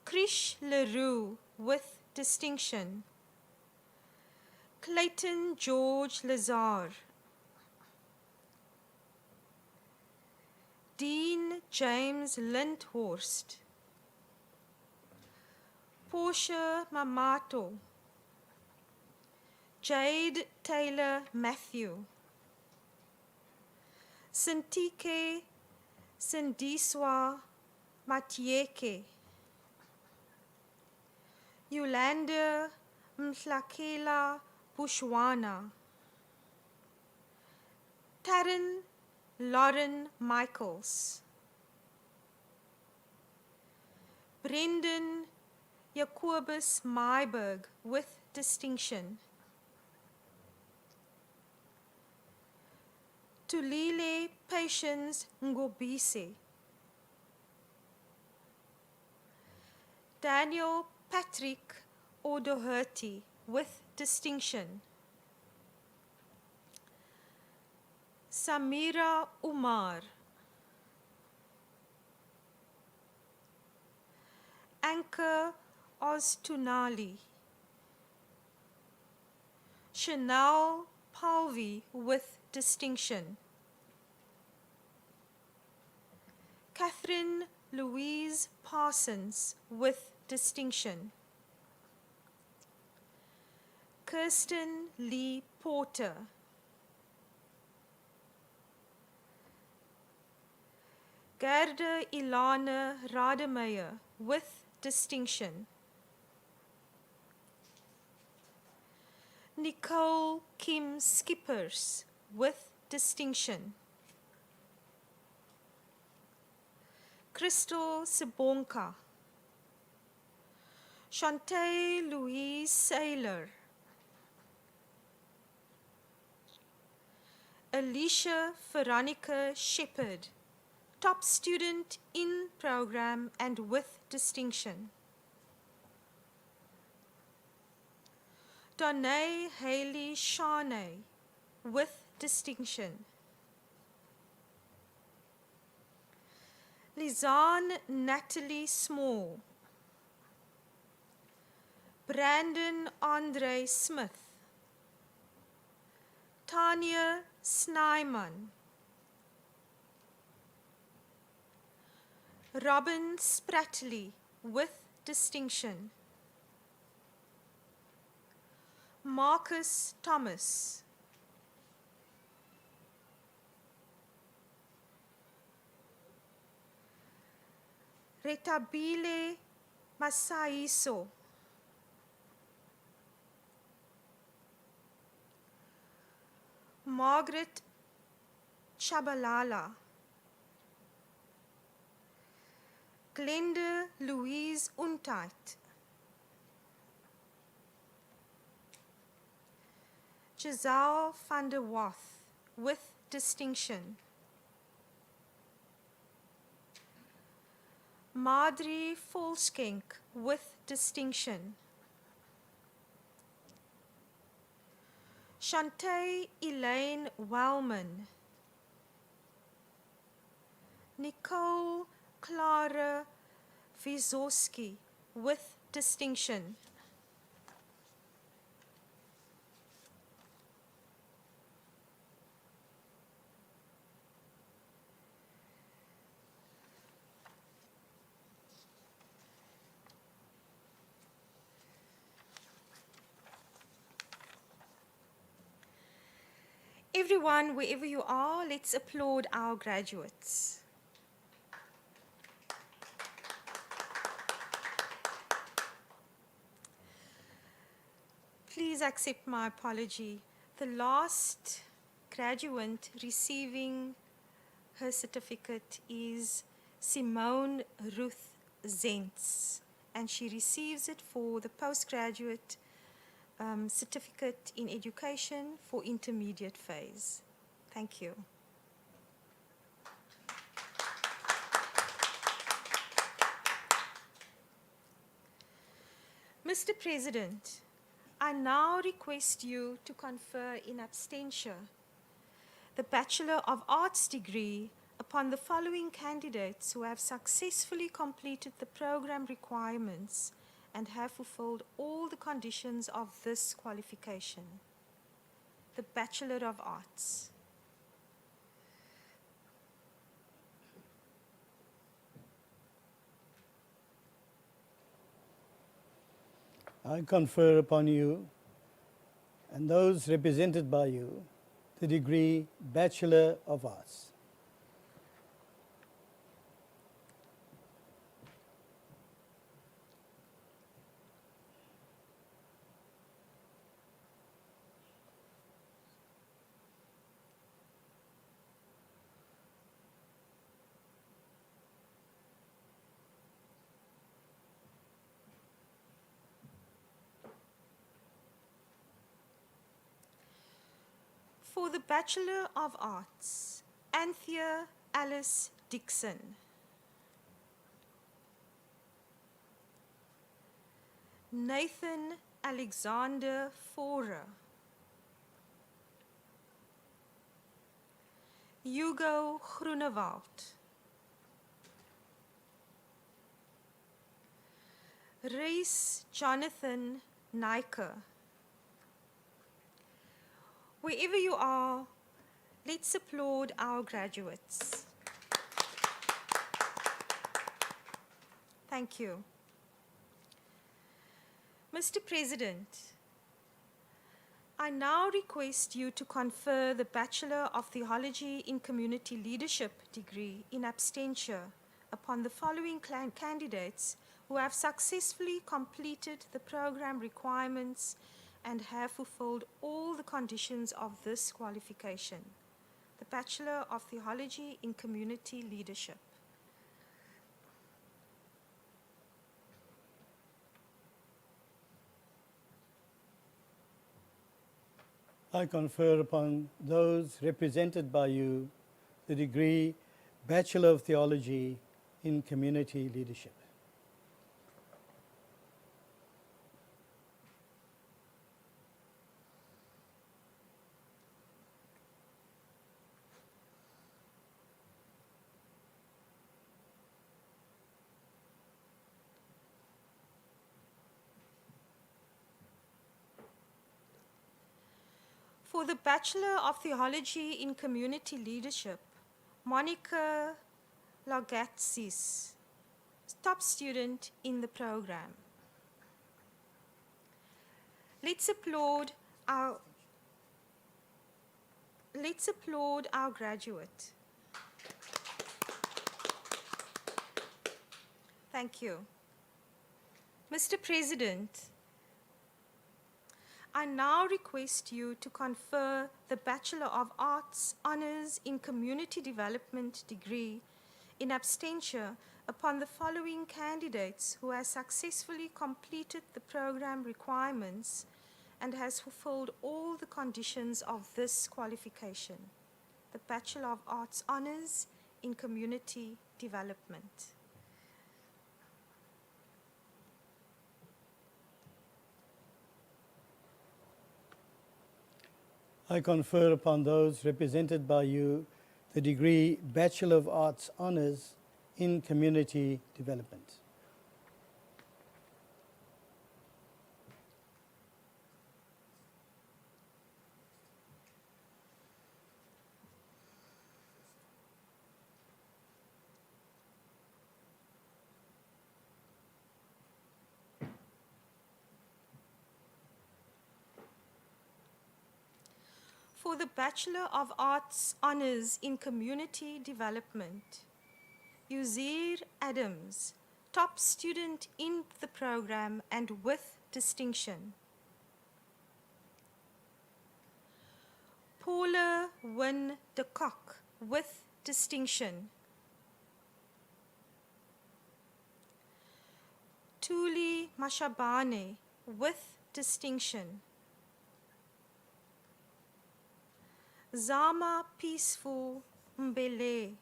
Speaker 8: Krish Leroux with distinction, Clayton George Lazar, Dean James Lindhorst, Portia Mamato, Jade Taylor Matthew, Sintike Sindiswa Matieke, Yolanda Mhlakela Bushwana, Taryn Lauren Michaels, Brendan Jacobus Myberg with distinction, Tulile Patience Ngobise, Daniel Patrick O'Doherty with distinction, Samira Umar, Anka Oztunali, Chanel Palvi with distinction, Catherine Louise Parsons with distinction, Kirsten Lee Porter, Gerda Ilana Rademeyer with distinction, Nicole Kim Skippers with distinction, Crystal Sibonka, Shantae Louise Saylor, Alicia Veronica Shepherd, top student in program and with distinction, Danae Haley Sharnay with distinction, Lizanne Natalie Small, Brandon Andre Smith, Tanya Snyman, Robin Spratley with distinction, Marcus Thomas, Retabile Masaiso, Margaret Chabalala, Glenda Louise Untait, Giselle van der Wath with distinction, Madri Volskenk with distinction, Shantae Elaine Wellman, Nicole Clara Wiesorski with distinction, everyone, wherever you are, let's applaud our graduates. Please accept my apology. The last graduate receiving her certificate is Simone Ruth Zentz, and she receives it for the postgraduate certificate in education for intermediate phase. Thank you. Mr. President, I now request you to confer in absentia the Bachelor of Arts degree upon the following candidates who have successfully completed the program requirements and have fulfilled all the conditions of this qualification. The Bachelor of Arts.
Speaker 1: I confer upon you and those represented by you the degree Bachelor of Arts.
Speaker 8: For the Bachelor of Arts, Anthea Alice Dixon. Nathan Alexander Forer. Hugo Groenewald. Rees Jonathan Nijker. Wherever you are, let's applaud our graduates. Thank you. Mr. President, I now request you to confer the Bachelor of Theology in Community Leadership degree in absentia upon the following candidates who have successfully completed the program requirements and have fulfilled all the conditions of this qualification. The Bachelor of Theology in Community Leadership.
Speaker 1: I confer upon those represented by you the degree Bachelor of Theology in Community Leadership.
Speaker 8: For the Bachelor of Theology in Community Leadership, Monica Lagatsis, top student in the program. Let's applaud our graduate. Thank you. Mr. President, I now request you to confer the Bachelor of Arts Honours in Community Development degree in absentia upon the following candidates who have successfully completed the program requirements and has fulfilled all the conditions of this qualification. The Bachelor of Arts Honours in Community Development.
Speaker 1: I confer upon those represented by you the degree Bachelor of Arts Honours in Community Development.
Speaker 8: For the Bachelor of Arts Honours in Community Development, Uzair Adams, top student in the program and with distinction. Paula Wynne de Kock, with distinction. Tuli Mashabane, with distinction. Zama Peaceful Mbelele.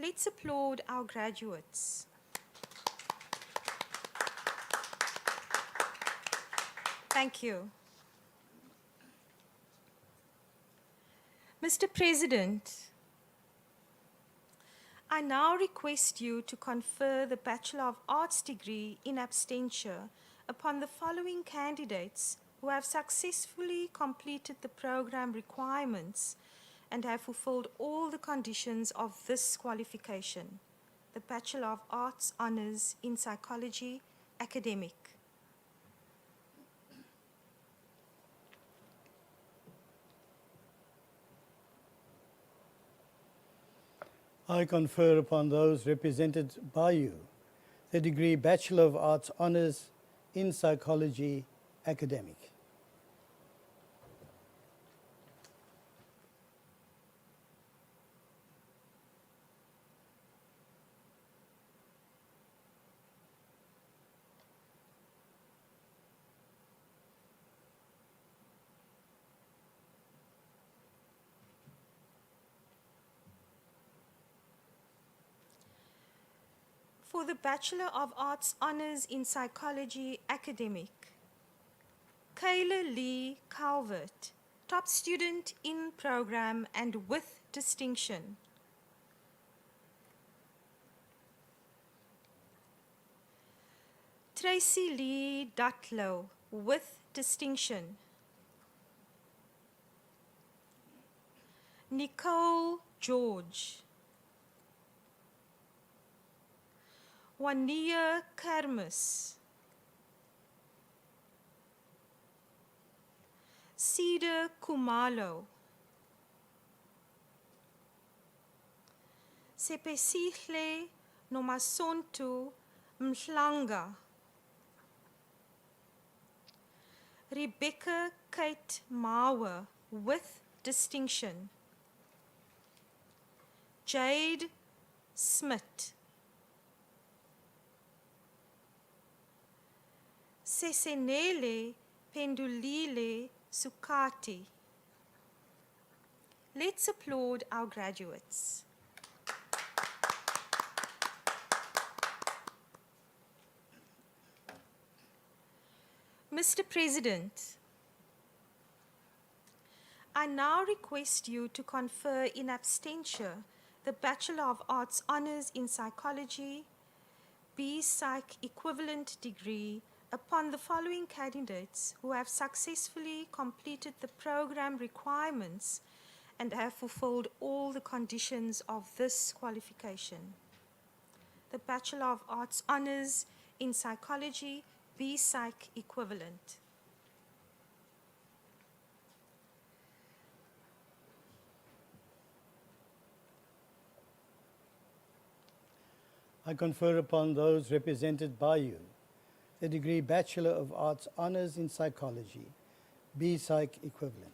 Speaker 8: Let's applaud our graduates. Thank you. Mr. President, I now request you to confer the Bachelor of Arts degree in absentia upon the following candidates who have successfully completed the program requirements and have fulfilled all the conditions of this qualification. The Bachelor of Arts Honours in Psychology, Academic.
Speaker 1: I confer upon those represented by you the degree Bachelor of Arts Honours in Psychology, Academic.
Speaker 8: For the Bachelor of Arts Honours in Psychology, Academic, Kayla Lee Calvert, top student in program and with distinction. Tracy Lee Dutlow, with distinction. Nicole George. Wania Kermis. Cedar Kumalo. Sepesihle Nomasonto Mhlanga. Rebecca Kate Mawa, with distinction. Jade Smith. Sesenele Pendulile Sukati. Let's applaud our graduates. Mr. President, I now request you to confer in absentia the Bachelor of Arts Honours in Psychology, B-Psych equivalent degree upon the following candidates who have successfully completed the program requirements and have fulfilled all the conditions of this qualification. The Bachelor of Arts Honours in Psychology, B-Psych equivalent.
Speaker 1: I confer upon those represented by you the degree Bachelor of Arts Honours in Psychology, B-Psych equivalent.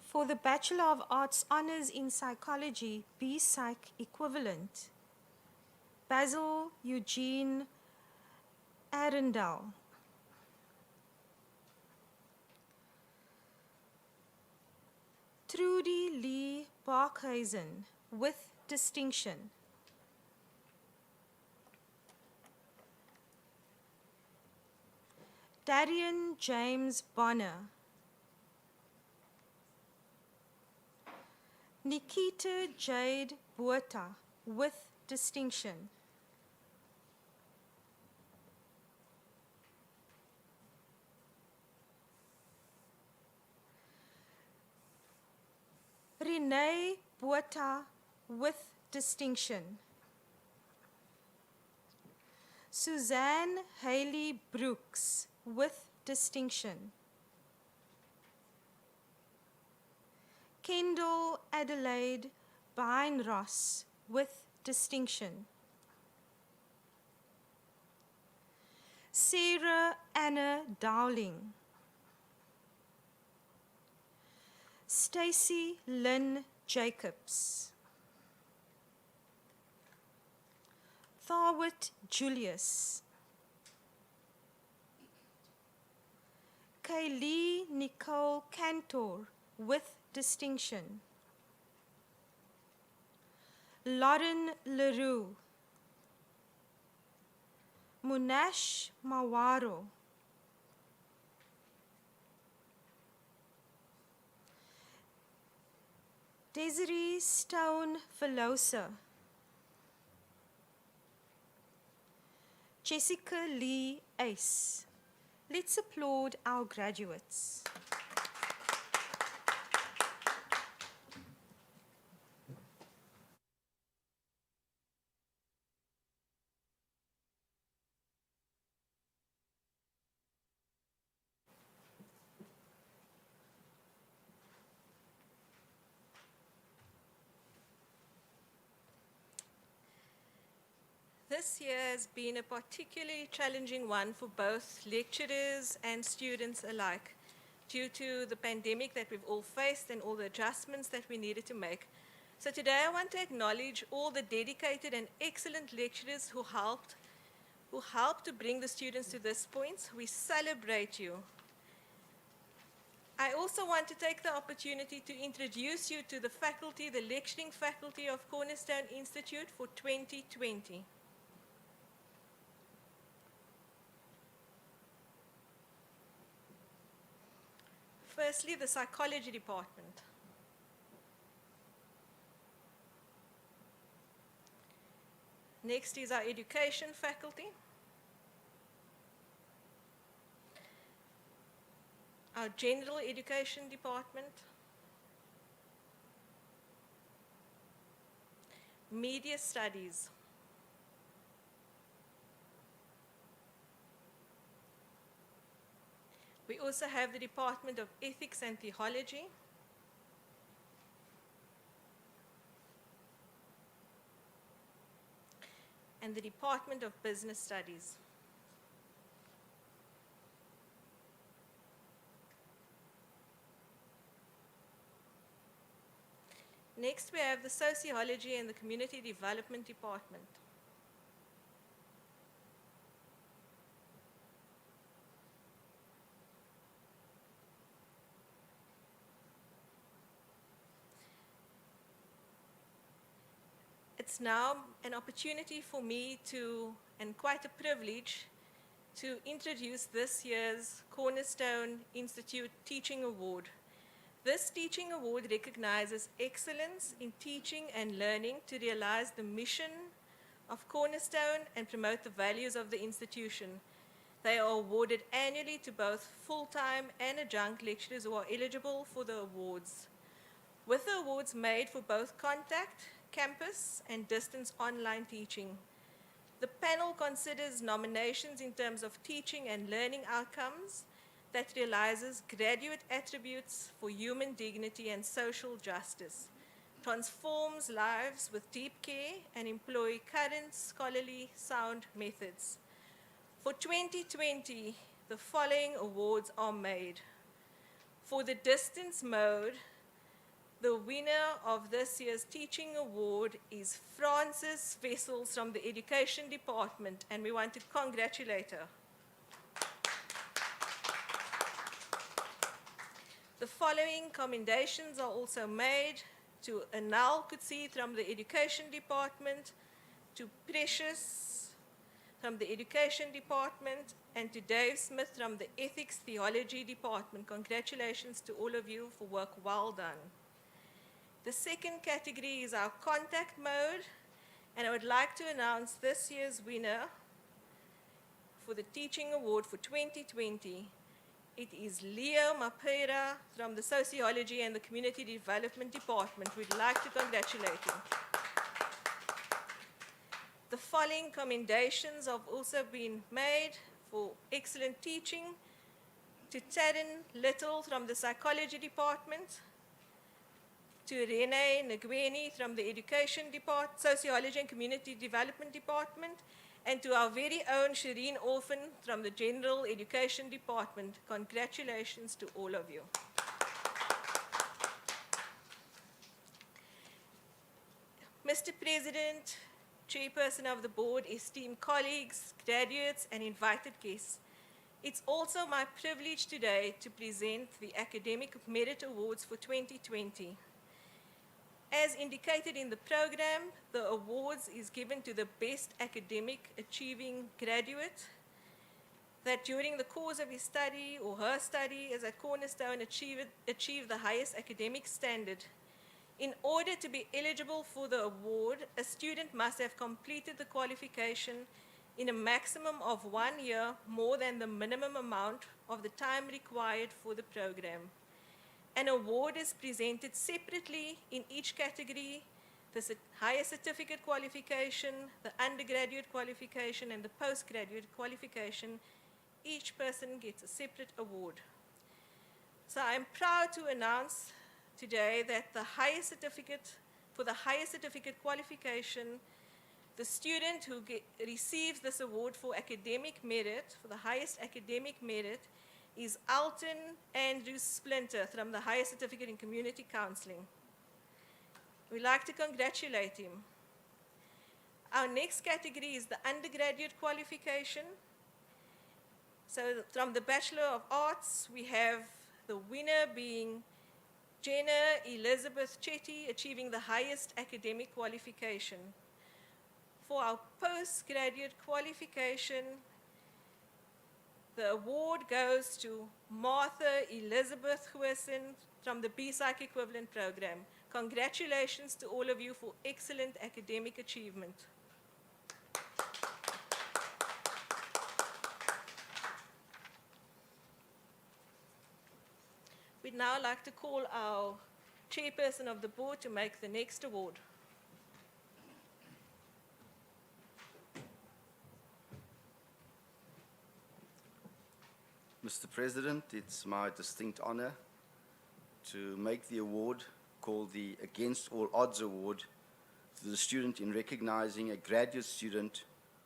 Speaker 8: For the Bachelor of Arts Honours in Psychology, B-Psych equivalent, Basil Eugene Arundel. Trudy Lee Barkhuizen, with distinction. Darian James Bonner. Nikita Jade Buerta, with distinction. Renee Buerta, with distinction. Suzanne Haley Brooks, with distinction. Kendall Adelaide Bynross, with distinction. Sarah Anna Dowling. Stacy Lynn Jacobs. Tharwit Julius. Kaylee Nicole Cantor, with distinction. Lauren Leroux. Munash Mawaro. Desiree Stone Velosa. Jessica Lee Ace. Let's applaud our graduates.
Speaker 9: This year has been a particularly challenging one for both lecturers and students alike, due to the pandemic that we've all faced and all the adjustments that we needed to make. So today I want to acknowledge all the dedicated and excellent lecturers who helped to bring the students to this point. We celebrate you. I also want to take the opportunity to introduce you to the faculty, the lecturing faculty of Cornerstone Institute for 2020. Firstly, the psychology department. Next is our education faculty. Our general education department. Media studies. We also have the Department of Ethics and Theology. And the Department of Business Studies. Next, we have the Sociology and the Community Development Department. It's now an opportunity for me to, and quite a privilege, to introduce this year's Cornerstone Institute Teaching Award. This teaching award recognizes excellence in teaching and learning to realize the mission of Cornerstone and promote the values of the institution. They are awarded annually to both full-time and adjunct lecturers who are eligible for the awards, with the awards made for both contact, campus, and distance online teaching. The panel considers nominations in terms of teaching and learning outcomes that realizes graduate attributes for human dignity and social justice, transforms lives with deep care, and employ current scholarly sound methods. For 2020, the following awards are made. For the distance mode, the winner of this year's teaching award is Frances Vessels from the Education Department, and we want to congratulate her. The following commendations are also made to Anal Kutsi from the Education Department, to Precious from the Education Department, and to Dave Smith from the Ethics Theology Department. Congratulations to all of you for work well done. The second category is our contact mode, and I would like to announce this year's winner for the Teaching Award for 2020. It is Leo Mapera from the Sociology and the Community Development Department. We'd like to congratulate him. The following commendations have also been made for excellent teaching to Taryn Little from the Psychology Department, to Renee Ngweni from the Education Department, Sociology and Community Development Department, and to our very own Shireen Orphan from the General Education Department. Congratulations to all of you. Mr. President, Chairperson of the Board, esteemed colleagues, graduates, and invited guests, it's also my privilege today to present the Academic Merit Awards for 2020. As indicated in the program, the awards is given to the best academic achieving graduate that during the course of his study or her study as at Cornerstone achieved the highest academic standard. In order to be eligible for the award, a student must have completed the qualification in a maximum of 1 year more than the minimum amount of the time required for the program. An award is presented separately in each category: the higher certificate qualification, the undergraduate qualification, and the postgraduate qualification. Each person gets a separate award. So I'm proud to announce today that for the higher certificate qualification, the student who receives this award for academic merit, for the highest academic merit, is Alton Andrew Splinter from the Higher Certificate in Community Counseling. We'd like to congratulate him. Our next category is the undergraduate qualification. So from the Bachelor of Arts, we have the winner being Jenna Elizabeth Chetty, achieving the highest academic qualification. For our postgraduate qualification, the award goes to Martha Elizabeth Huison from the B-Psych equivalent program. Congratulations to all of you for excellent academic achievement. We'd now like to call our chairperson of the board to make the next award.
Speaker 10: Mr. President, it's my distinct honor to make the award called the Against All Odds Award to the student in recognizing a graduate student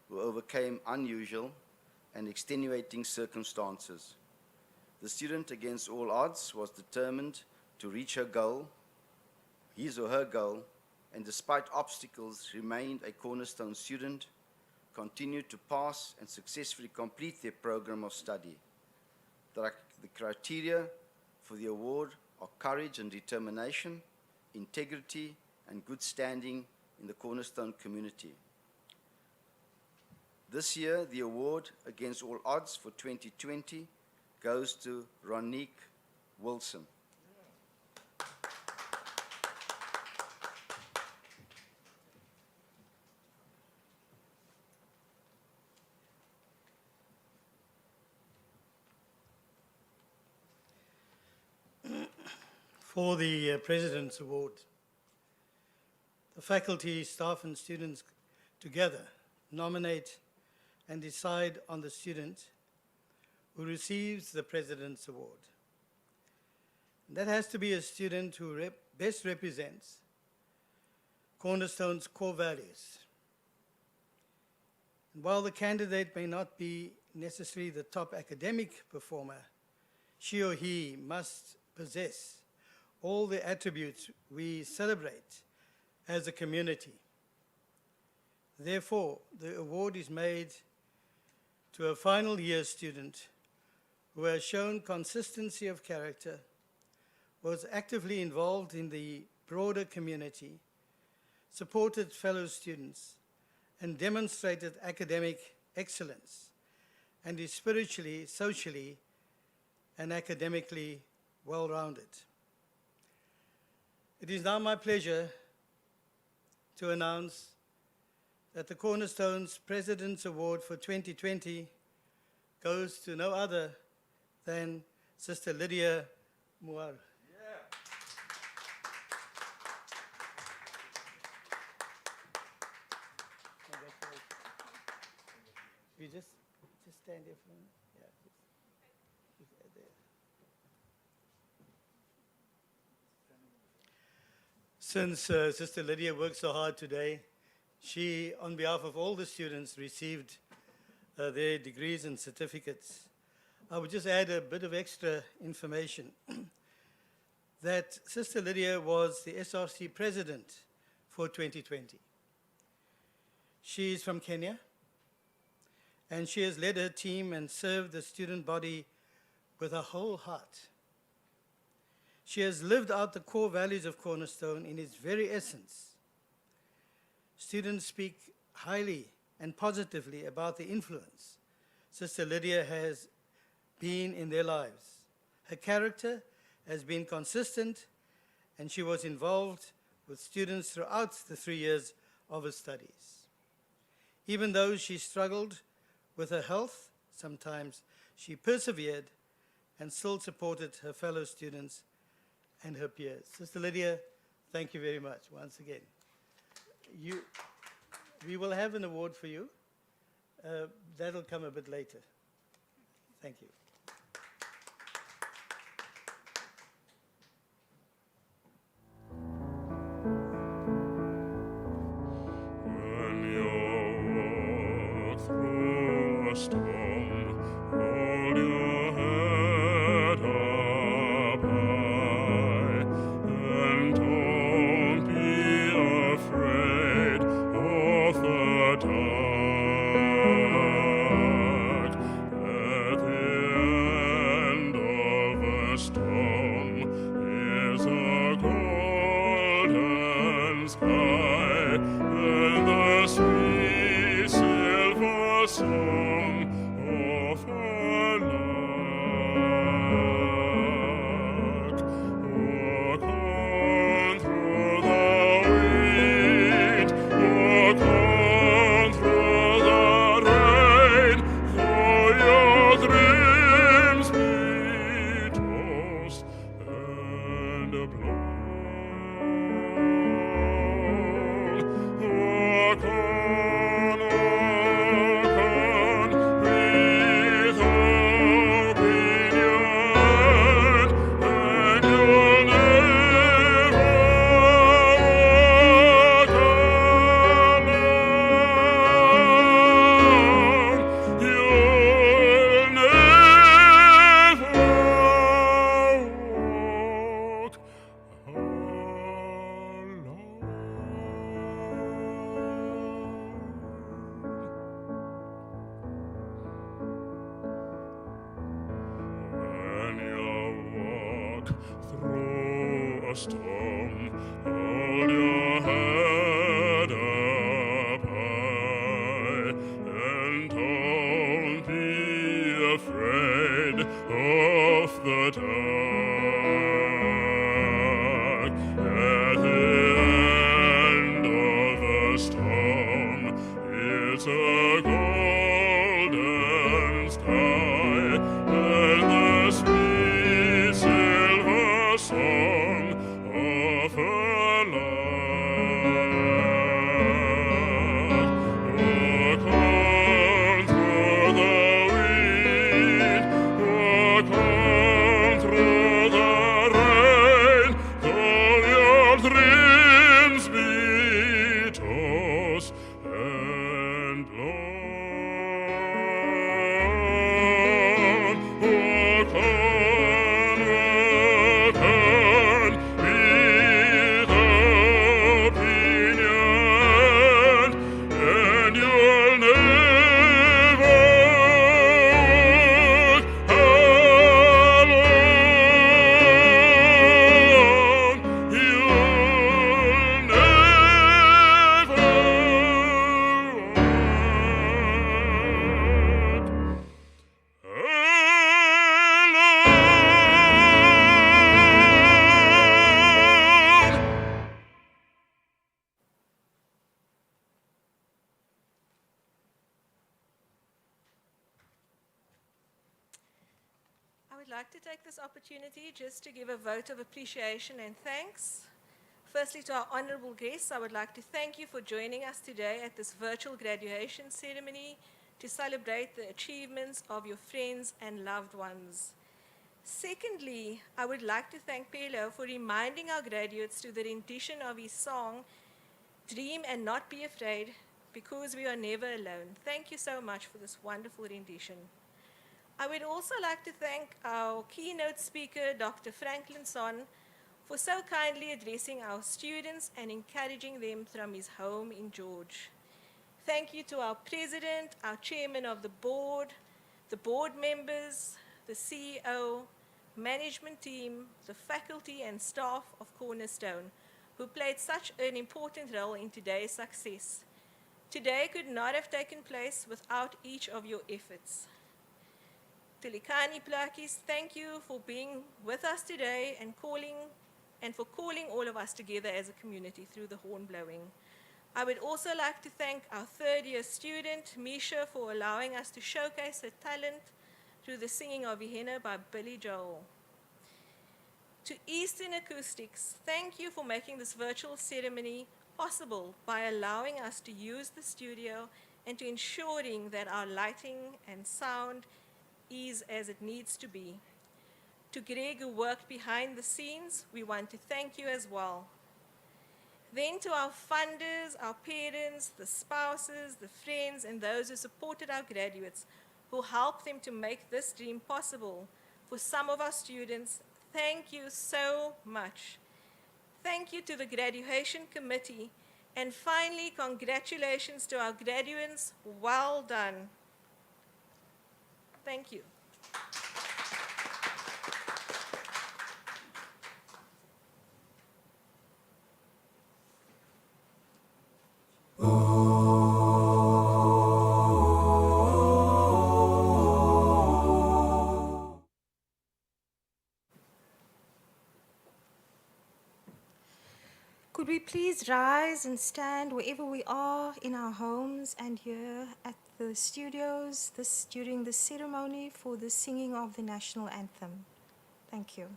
Speaker 10: who overcame unusual and extenuating circumstances. The student against all odds was determined to reach her goal, his or her goal, and despite obstacles remained a Cornerstone student, continued to pass and successfully complete their program of study. The criteria for the award are courage and determination, integrity, and good standing in the Cornerstone community. This year, the award Against All Odds for 2020 goes to Ronique Wilson.
Speaker 1: For the President's Award, the faculty, staff, and students together nominate and decide on the student who receives the President's Award. That has to be a student who best represents Cornerstone's core values. And while the candidate may not be necessarily the top academic performer, she or he must possess all the attributes we celebrate as a community. Therefore, the award is made to a final year student who has shown consistency of character, was actively involved in the broader community, supported fellow students, and demonstrated academic excellence, and is spiritually, socially, and academically well-rounded. It is now my pleasure to announce that the Cornerstone's President's Award for 2020 goes to no other than Sister Lydia Muar. You just stand there for a minute. Yeah, just there. Since Sister Lydia worked so hard today, she, on behalf of all the students, received their degrees and certificates. I would just add a bit of extra information that Sister Lydia was the SRC president for 2020. She is from Kenya, and she has led her team and served the student body with her whole heart. She has lived out the core values of Cornerstone in its very essence. Students speak highly and positively about the influence Sister Lydia has been in their lives. Her character has been consistent, and she was involved with students throughout the 3 years of her studies. Even though she struggled with her health, sometimes she persevered and still supported her fellow students and her peers. Sister Lydia, thank you very much once again. We will have an award for you. That'll come a bit later. Thank you.
Speaker 11: When you walk through a storm, hold your head up high, and don't be sky, and the sweet silver song of a lark. Walk on through the wind, walk on through the rain, though your dreams be tossed and blown. Walk on with hope in your hand, and you'll never walk alone. You'll never walk When you walk through a storm, hold your head up high, and don't be afraid of the dark. At the end of the storm, it's a golden sky, and the sweet silver song of a lark. Walk on through the wind, walk on through the rain, though your dreams be tossed and blown. Walk on with hope in your hand, and you'll never walk alone. You'll
Speaker 9: I would like to take this opportunity just to give a vote of appreciation and thanks. Firstly, to our honorable guests, I would like to thank you for joining us today at this virtual graduation ceremony to celebrate the achievements of your friends and loved ones. Secondly, I would like to thank Pelo for reminding our graduates to the rendition of his song, Dream and Not Be Afraid, because we are never alone. Thank you so much for this wonderful rendition. I would also like to thank our keynote speaker, Dr. Franklin Son, for so kindly addressing our students and encouraging them from his home in George. Thank you to our president, our chairman of the board members, the CEO, management team, the faculty and staff of Cornerstone, who played such an important role in today's success. Today could not have taken place without each of your efforts. Tilikani Plakis, thank you for being with us today and for calling all of us together as a community through the horn blowing. I would also like to thank our third-year student, Misha, for allowing us to showcase her talent through the singing of Ihena by Billy Joel. To Eastern Acoustics, thank you for making this virtual ceremony possible by allowing us to use the studio and to ensuring that our lighting and sound is as it needs to be. To Greg, who worked behind the scenes, we want to thank you as well. Then to our funders, our parents, the spouses, the friends, and those who supported our graduates, who helped them to make this dream possible. For some of our students, thank you so much. Thank you to the graduation committee. And finally, congratulations to our graduates. Well done. Thank you.
Speaker 8: Could we please rise and stand wherever we are in our homes and here at the studios during the ceremony for the singing of the national anthem? Thank you.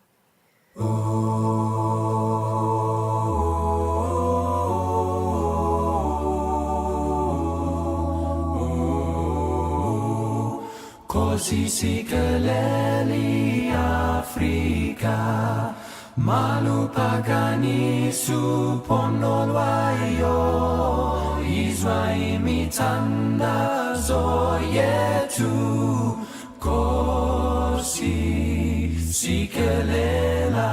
Speaker 12: Così si keleli Afrika malupagani suponnolwayo izwa imithandazo yethu Kosi sikelela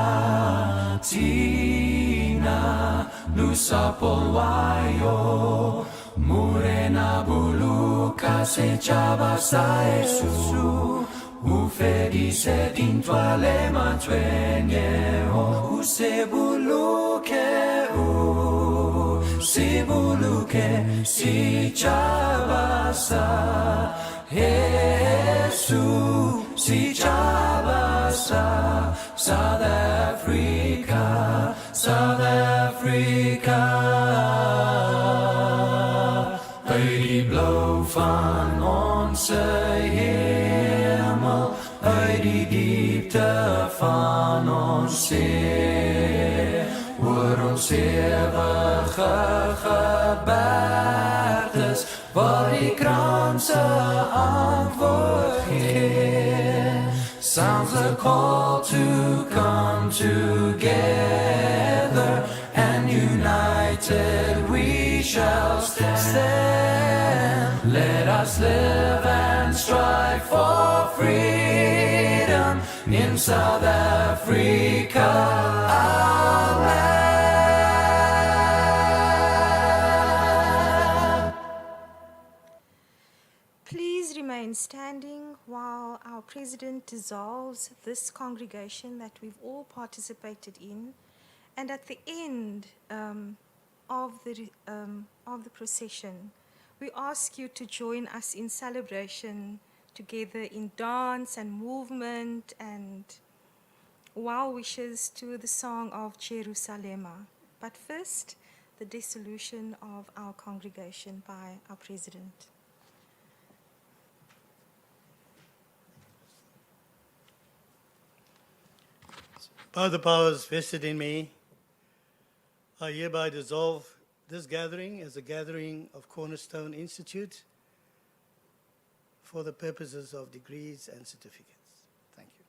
Speaker 12: thina lusapho lwayo Murena buluka setjhaba sa Yesu ufedise dintwa le matshwenyeho sebuluke setjhaba sa Yesu setjhaba sa South Africa Die blauw van onze hemel, uit die diepte van ons zee, oor ons eeuwige gebergtes, waar die kranse antwoord gee. Sounds a call to come together, and united we shall stand. Let us live and strive for freedom in South Africa, our land.
Speaker 8: Please remain standing while our President dissolves this congregation that we've all participated in. And at the end of the procession, we ask you to join us in celebration together in dance and movement and well wishes to the song of Jerusalema. But first, the dissolution of our congregation by our President.
Speaker 1: By the powers vested in me, I hereby dissolve this gathering as a gathering of Cornerstone Institute for the purposes of degrees and certificates. Thank you.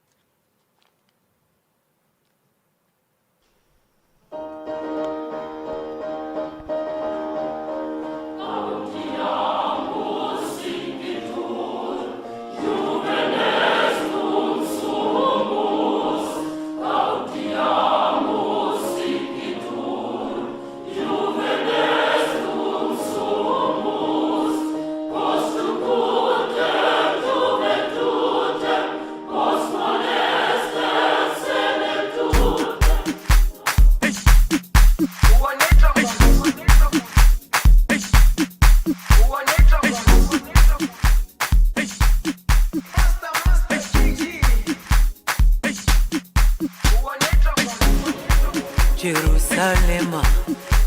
Speaker 13: Jerusalema,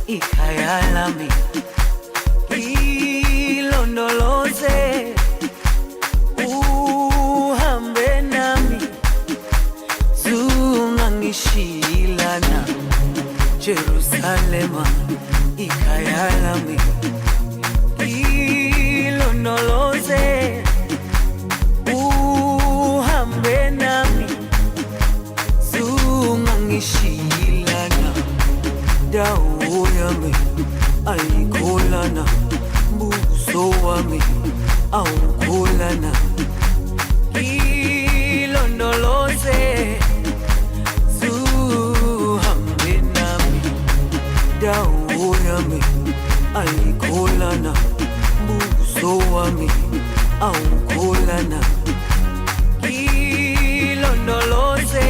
Speaker 13: ikhaya lami, ilondoloze, uhambe nami, zungangishilana. Jerusalema, ikhaya lami, ilondoloze, uhambe nami, zungangishilana. Dawo yami ayikholana, buso wami awukholana. Ilondoloze, zuhambe nami. Dawo yami ayikholana, buso wami awukholana. Ilondoloze,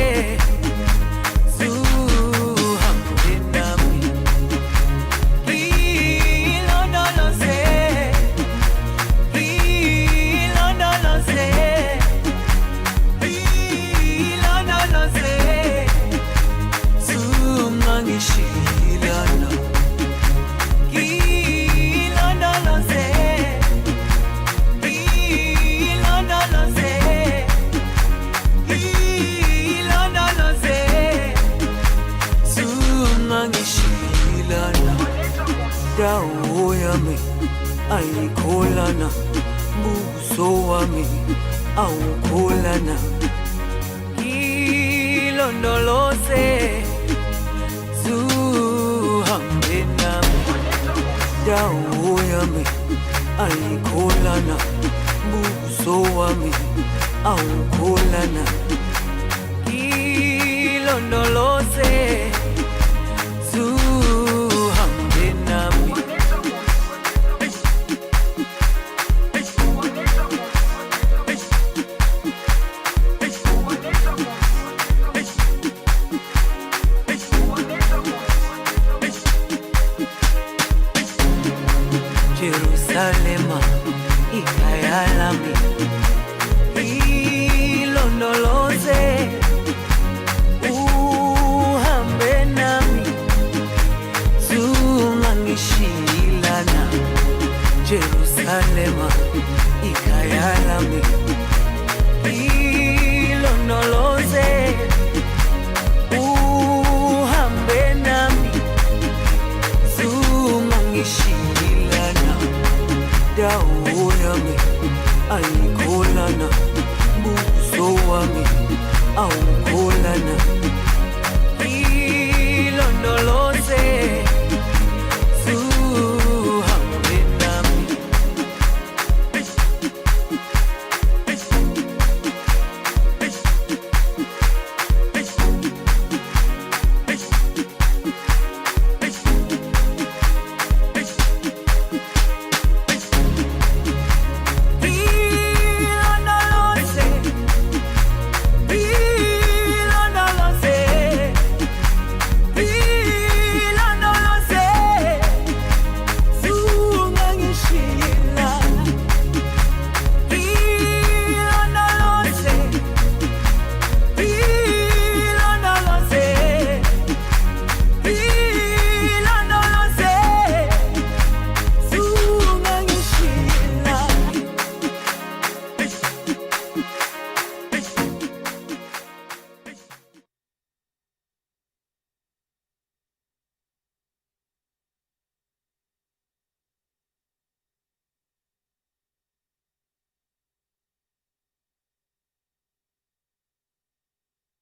Speaker 13: Shilana. dawo yami ayikholana, buso wami awukholana. Ilondoloze zuhambe nami, dawo yami ayikholana, buso wami awukholana. Ilondoloze zuhambe nami. Jerusalema ikhaya lami, ilondoloze uhambe nami, zungangishilana. Jerusalema ikhaya lami, ilondoloze uhambe nami, zungangishilana. Dawo yami ayikholana, buso wami awukholana.